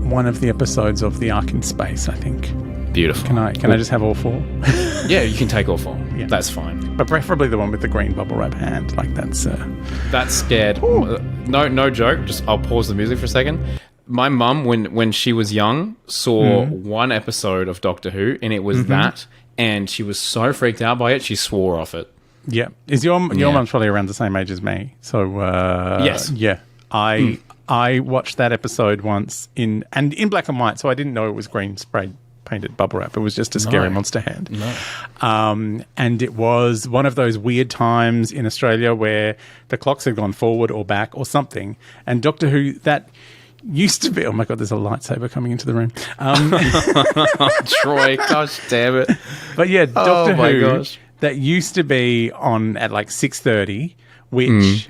One of the episodes of The Ark in Space, I think. Beautiful. Can I just have all 4? Yeah, you can take all 4. Yeah. That's fine. But preferably the one with the green bubble wrap hand. Like that's That's scared. No joke. Just I'll pause the music for a second. My mum, when she was young, saw one episode of Doctor Who, and it was that, and she was so freaked out by it, she swore off it. yeah. Is your mum's probably around the same age as me? So Yes. Yeah. I watched that episode once in black and white, so I didn't know it was green spray painted bubble wrap. It was just a scary monster hand. No. And it was one of those weird times in Australia where the clocks had gone forward or back or something. And Doctor Who, that used to be... Oh, my God, there's a lightsaber coming into the room. Troy, gosh damn it. But yeah, Doctor my Who, gosh. that used to be on at like 6:30, which,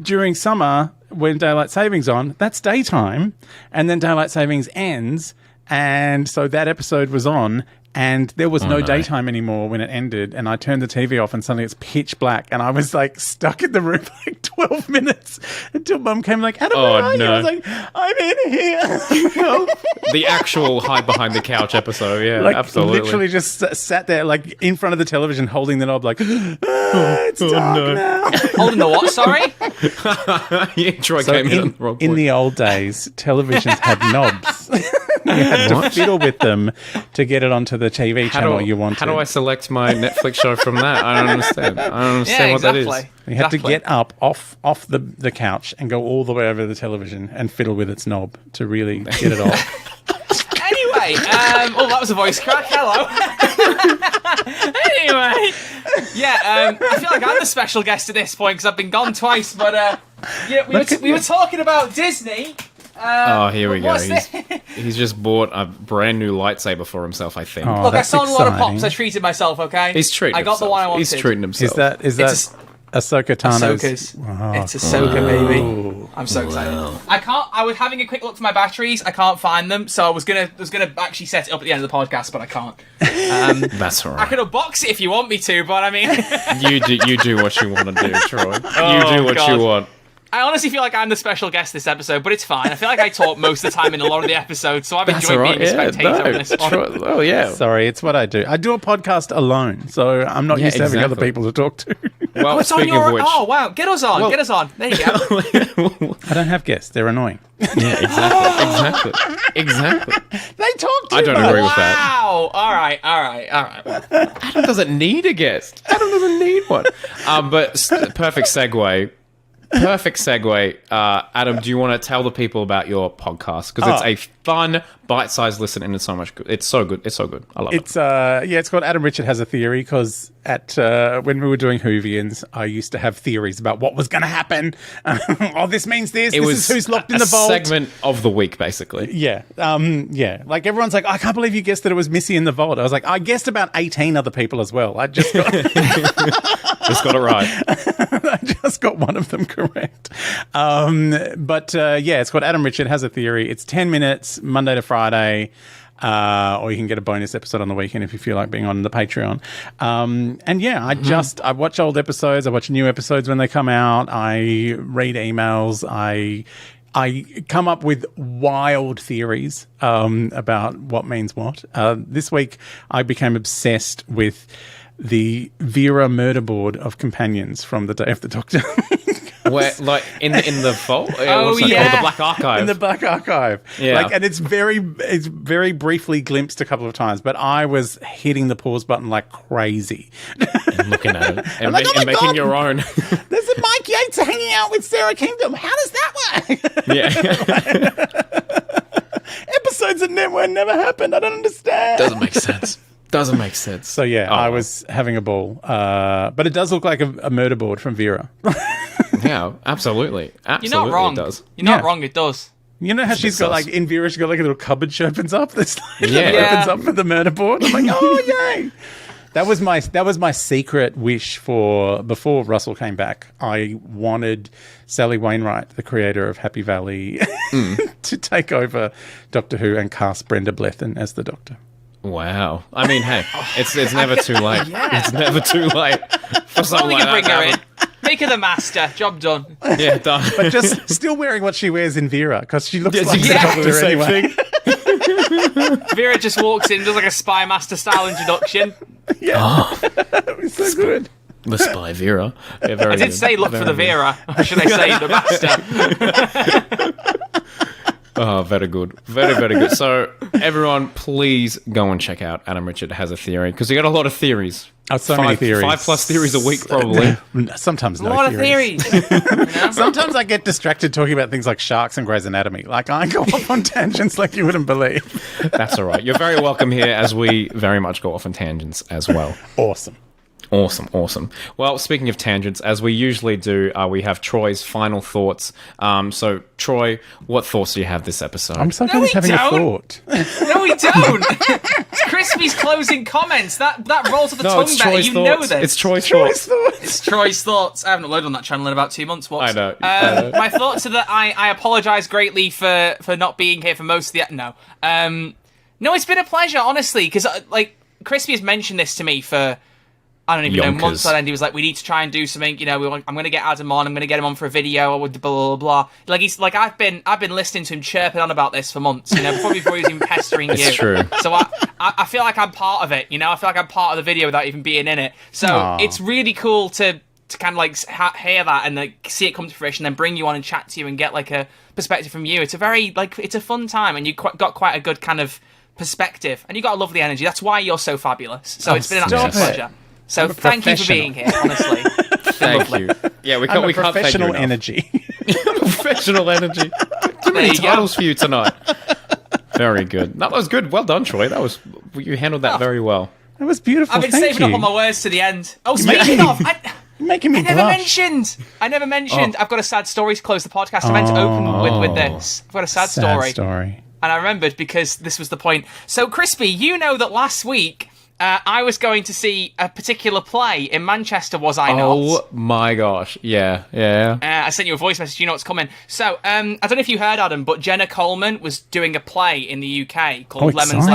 during summer when daylight savings on, that's daytime, and then daylight savings ends, and so that episode was on, and there was no daytime anymore when it ended, and I turned the TV off and suddenly it's pitch black, and I was like stuck in the room for like 12 minutes until Mum came like, Adam, where are you? I was like, I'm in here. Help. The actual hide behind the couch episode, yeah, Like absolutely. literally just sat there like in front of the television holding the knob like, it's dark now. Holding the what? Sorry. Yeah, Troy So came in on the wrong in point. the old days, televisions had knobs. You had to fiddle with them to get it onto the TV channel you wanted. How do I select my Netflix show from that? I don't understand. I don't understand Yeah, what that is. exactly. You had to get up off the couch and go all the way over to the television and fiddle with its knob to really get it off. Anyway, that was a voice crack. Hello. Anyway, I feel like I'm the special guest at this point because I've been gone twice. But we were talking about Disney. Here we go. what's He's just bought a brand new lightsaber for himself, I think. Oh, Look, I that's sold a lot of exciting. pops. I treated myself. Okay, He's treating I got himself. the one I wanted. He's treating himself. Is that Ahsoka Tano's? Ahsoka's. It's Ahsoka, baby. I'm so excited. I was having a quick look for my batteries. I can't find them, so I was gonna actually set it up at the end of the podcast, but I can't. That's all I right. could unbox it if you want me to, but I mean, You do what you want to do, Troy. You Oh, do what God. you want. I honestly feel like I'm the special guest this episode, but it's fine. I feel like I talk most of the time in a lot of the episodes, so I've That's enjoyed all right. being a spectator on this one. Troy, oh, yeah. Sorry, it's what I do. I do a podcast alone, so I'm not used to having other exactly. people to talk to. Well, It's on speaking your... of which... Oh, wow. Get us on. Get us on. There you go. I don't have guests. They're annoying. Yeah, exactly. They talk too I don't much. agree with that. Wow. All right. Well, Adam doesn't need a guest. Adam doesn't need one. Perfect segue. Adam, do you want to tell the people about your podcast? Because it's a fun, bite-sized listen, and it's so much good. It's so good. I love it. It's called Adam Richard Has a Theory because when we were doing Whovians, I used to have theories about what was going to happen. This means this. It this was is who's locked in a the vault. segment of the week, basically. Yeah. Like everyone's like, I can't believe you guessed that it was Missy in the vault. I was like, I guessed about 18 other people as well. I just got Just got it right. I just got one of them correct. It's called Adam Richard Has a Theory. It's 10 minutes, Monday to Friday. Or you can get a bonus episode on the weekend if you feel like being on the Patreon. I watch old episodes. I watch new episodes when they come out. I read emails. I come up with wild theories about what means what. This week, I became obsessed with the Vera murder board of companions from the Day of the Doctor. Where, like in the vault? Oh, What's that yeah. called? The Black Archive. In the Black Archive. Yeah. And it's very briefly glimpsed a couple of times, but I was hitting the pause button like crazy. And looking at it and, like, oh my making God. your own. There's a Mike Yates hanging out with Sarah Kingdom. How does that work? Yeah. Episodes that never happened. I don't understand. Doesn't make sense. Doesn't make sense. So yeah, I was having a ball. But it does look like a murder board from Vera. Yeah, absolutely. You're not wrong. It does. You're not wrong. It does. You know how she's got like in Vera, she's got like a little cupboard she opens up. This opens up for the murder board. I'm like, oh yay! That was my secret wish for before Russell came back. I wanted Sally Wainwright, the creator of Happy Valley, to take over Doctor Who and cast Brenda Blethyn as the Doctor. Wow. I mean, hey, it's never too late. It's never too late for something like bring that. her in. Make her the master. Job done. Yeah, done. But just still wearing what she wears in Vera, because she looks like exactly the Doctor the same anyway. thing. Vera just walks in, does like a Spy Master style introduction. Yeah. It was so good. The Spy Vera. Yeah, very I did good. say look for the Vera. Or should I say the Master? Oh, very good. Very, very good. So, everyone, please go and check out Adam Richard Has a Theory, because he got a lot of theories. Oh, so many theories. 5+ theories a week, probably. Sometimes no A lot of theories. Sometimes I get distracted talking about things like sharks and Grey's Anatomy. Like, I go off on tangents like you wouldn't believe. That's all right. You're very welcome here, as we very much go off on tangents as well. Awesome. Awesome. Well, speaking of tangents, as we usually do, we have Troy's final thoughts. So, Troy, what thoughts do you have this episode? I'm so good at having a thought. No, we don't. It's Crispy's closing comments. That rolls off the tongue better. Troy's You thoughts. know this. It's Troy's thoughts. It's Troy's thoughts. I haven't uploaded on that channel in about 2 months. What? I know. My thoughts are that I apologise greatly for not being here for most of the... No. No, it's been a pleasure, honestly, because, like, Crispy has mentioned this to me for... I don't even know, months on end. He was like, we need to try and do something, I'm going to get Adam on, I'm going to get him on for a video, or blah, blah, blah. Like, he's like, I've been listening to him chirping on about this for months, before he was even pestering you. It's true. So I feel like I'm part of it, I feel like I'm part of the video without even being in it. So it's really cool to kind of like hear that and like see it come to fruition, then bring you on and chat to you and get like a perspective from you. It's a very, like, it's a fun time, and you got quite a good kind of perspective, and you got a lovely energy. That's why you're so fabulous. So it's been an absolute pleasure. So thank you for being here, honestly. Thank you. Yeah, we can't thank you professional energy. Professional energy. Too many titles for you tonight. Very good. That was good. Well done, Troy. You handled that very well. That was beautiful. I've been saving up on my words to the end. Oh, speaking of, making me blush. I never mentioned. I've got a sad story to close the podcast. I meant to open with this. I've got a sad story. And I remembered because this was the point. So, Crispy, you know that last week I was going to see a particular play in Manchester, was I not? Oh my gosh. Yeah. I sent you a voice message, you know what's coming. So, I don't know if you heard, Adam, but Jenna Coleman was doing a play in the UK called Lemons,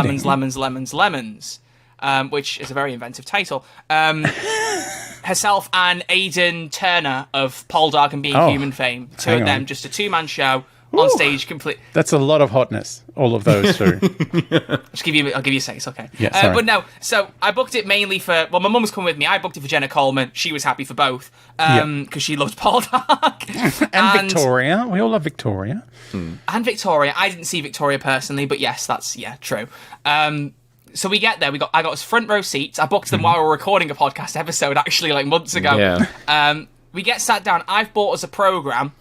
which is a very inventive title. Herself and Aidan Turner of Poldark and Being Human fame, two of them, just a two-man show. On stage, complete. That's a lot of hotness. All of those two. I'll give you a second, okay? Yeah, sorry. But no, so I booked it mainly for. Well, my mum was coming with me. I booked it for Jenna Coleman. She was happy for both because she loved Poldark and Victoria. We all love Victoria. And Victoria. I didn't see Victoria personally, but yes, that's true. So we get there. I got us front row seats. I booked them while we were recording a podcast episode, actually, like months ago. Yeah. We get sat down. I've bought us a program.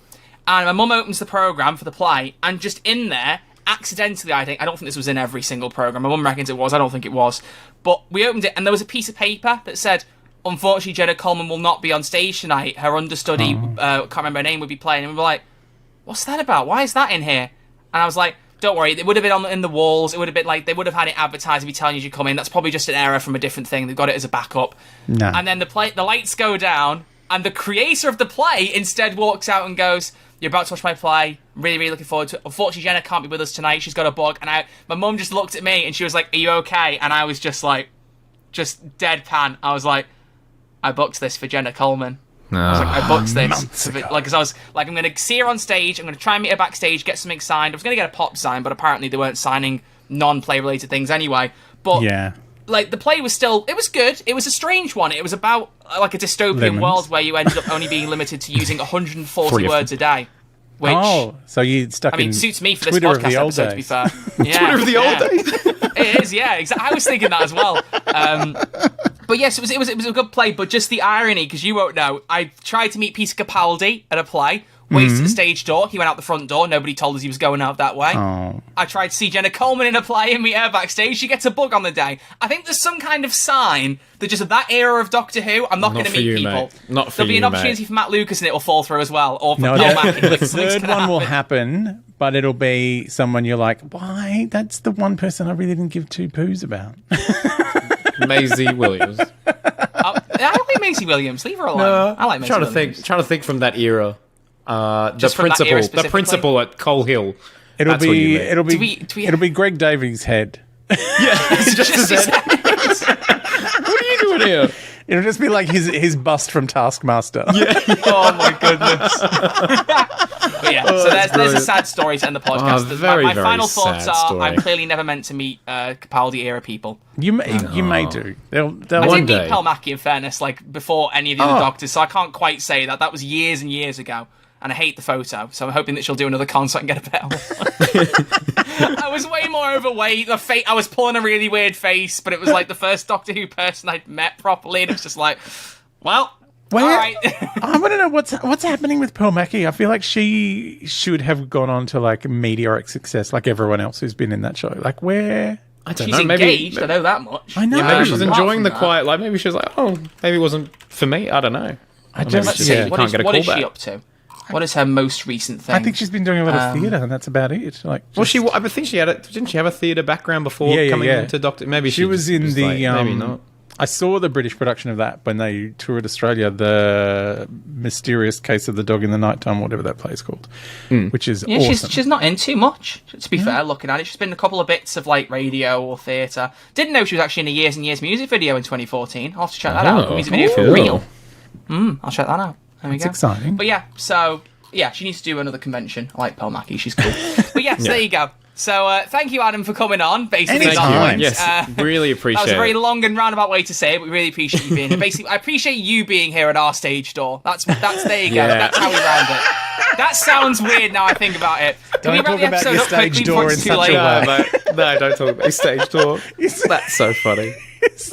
And my mum opens the programme for the play, and just in there, accidentally, I don't think this was in every single programme. My mum reckons it was, I don't think it was. But we opened it, and there was a piece of paper that said, unfortunately, Jenna Coleman will not be on stage tonight. Her understudy, can't remember her name, would be playing. And we were like, what's that about? Why is that in here? And I was like, don't worry, it would have been in the walls. It would have been like, they would have had it advertised, be telling you to come in. That's probably just an error from a different thing. They've got it as a backup. No. And then the lights go down, and the creator of the play instead walks out and goes, you're about to watch my play. Really, really looking forward to it. Unfortunately, Jenna can't be with us tonight. She's got a bug. And my mum just looked at me and she was like, are you okay? And I was just like, just deadpan. I was like, I booked this for Jenna Coleman. I booked this. Because I was like, I'm going to see her on stage. I'm going to try and meet her backstage, get something signed. I was going to get a pop sign, but apparently they weren't signing non-play related things anyway. But like the play was still, it was good. It was a strange one. It was about like a dystopian world where you ended up only being limited to using 140 words a day. Which, so you stuck in suits me for this Twitter podcast episode, to be fair. Yeah, Twitter of the old days. It is, yeah, exactly. I was thinking that as well. But yes, it was a good play, but just the irony, because you won't know, I tried to meet Peter Capaldi at a play. Waits at the stage door. He went out the front door. Nobody told us he was going out that way. Oh. I tried to see Jenna Coleman in a play and meet her backstage. She gets a bug on the day. I think there's some kind of sign that just at that era of Doctor Who, I'm not going to meet you, people. mate. Not for There'll be you, an opportunity mate. for Matt Lucas and it will fall through as well. Or for No, Paul the Mackie. Like, something's third gonna one will happen. happen, but it'll be someone you're like, why? That's the one person I really didn't give two poos about. Maisie Williams. I don't like Maisie Williams. Leave her alone. I like Maisie Williams. Trying to think from that era. Just from that era The specifically? principal at Coal Hill. It'll That's what you be meant. it'll be Greg Davies' head. It's just his head. What are you doing here? It'll just be like his bust from Taskmaster. Yeah. Oh my goodness. But yeah, so there's a sad story to end the podcast. My very final thoughts sad are story. I'm clearly never meant to meet Capaldi era people. You may do. They'll I One did day. meet Pel Mackie, in fairness, like before any of the other doctors, so I can't quite say that. That was years and years ago. And I hate the photo, so I'm hoping that she'll do another concert and get a bell. I was way more overweight. I was pulling a really weird face, but it was like the first Doctor Who person I'd met properly, and it was just like, well, all right. I want to know what's happening with Pearl Mackie. I feel like she should have gone on to like meteoric success, like everyone else who's been in that show. Like where? I don't She's know. engaged, I know that much. I know. Yeah, maybe she's Apart enjoying from the that- quiet life. Maybe she was like, oh, maybe it wasn't for me. I don't know. Let's see. You can't get a What call is she back. up to? What is her most recent thing? I think she's been doing a lot of theatre, and that's about it. Like, Well, I think she had didn't she have a theatre background before coming into Doctor? Maybe she was in just the. like, maybe not. I saw the British production of that when they toured Australia. The Mysterious Case of the Dog in the Nighttime, whatever that play's called, which is awesome. she's not in too much. To be fair, looking at it, she's been in a couple of bits of like radio or theatre. Didn't know she was actually in a Years and Years music video in 2014. I'll have to check that out. Music video for real. I'll check that out. There we go. It's exciting. But yeah, so yeah, she needs to do another convention. I like Pearl Mackie. She's cool. But yes, there you go. So thank you, Adam, for coming on. Basically, Anytime. that point. Yes, really appreciate That was a very it. long and roundabout way to say it, but we really appreciate you being here. Basically, I appreciate you being here at our stage door. That's there you go. Yeah. That's how we round it. That sounds weird now I think about it. Can we Don't wrap the talk about episode your up quickly stage before door it's in too such a late? way. No, don't talk about stage talk. That's so funny.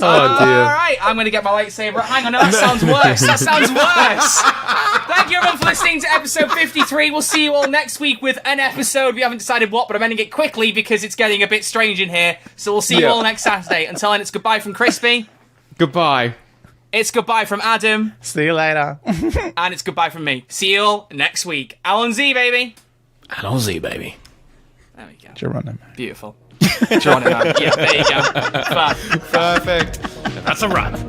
Oh, all right, I'm going to get my lightsaber. Hang on, no, that sounds worse. That sounds worse. Thank you, everyone, for listening to episode 53. We'll see you all next week with an episode. We haven't decided what, but I'm ending it quickly because it's getting a bit strange in here. So we'll see you all next Saturday. Until then, it's goodbye from Crispy. Goodbye. It's goodbye from Adam. See you later. And it's goodbye from me. See you all next week. Alan Z, baby. And I'll see, baby. There we go. Geronimo. Beautiful. Geronimo. Yeah, there you go. Fab. Perfect. That's a wrap.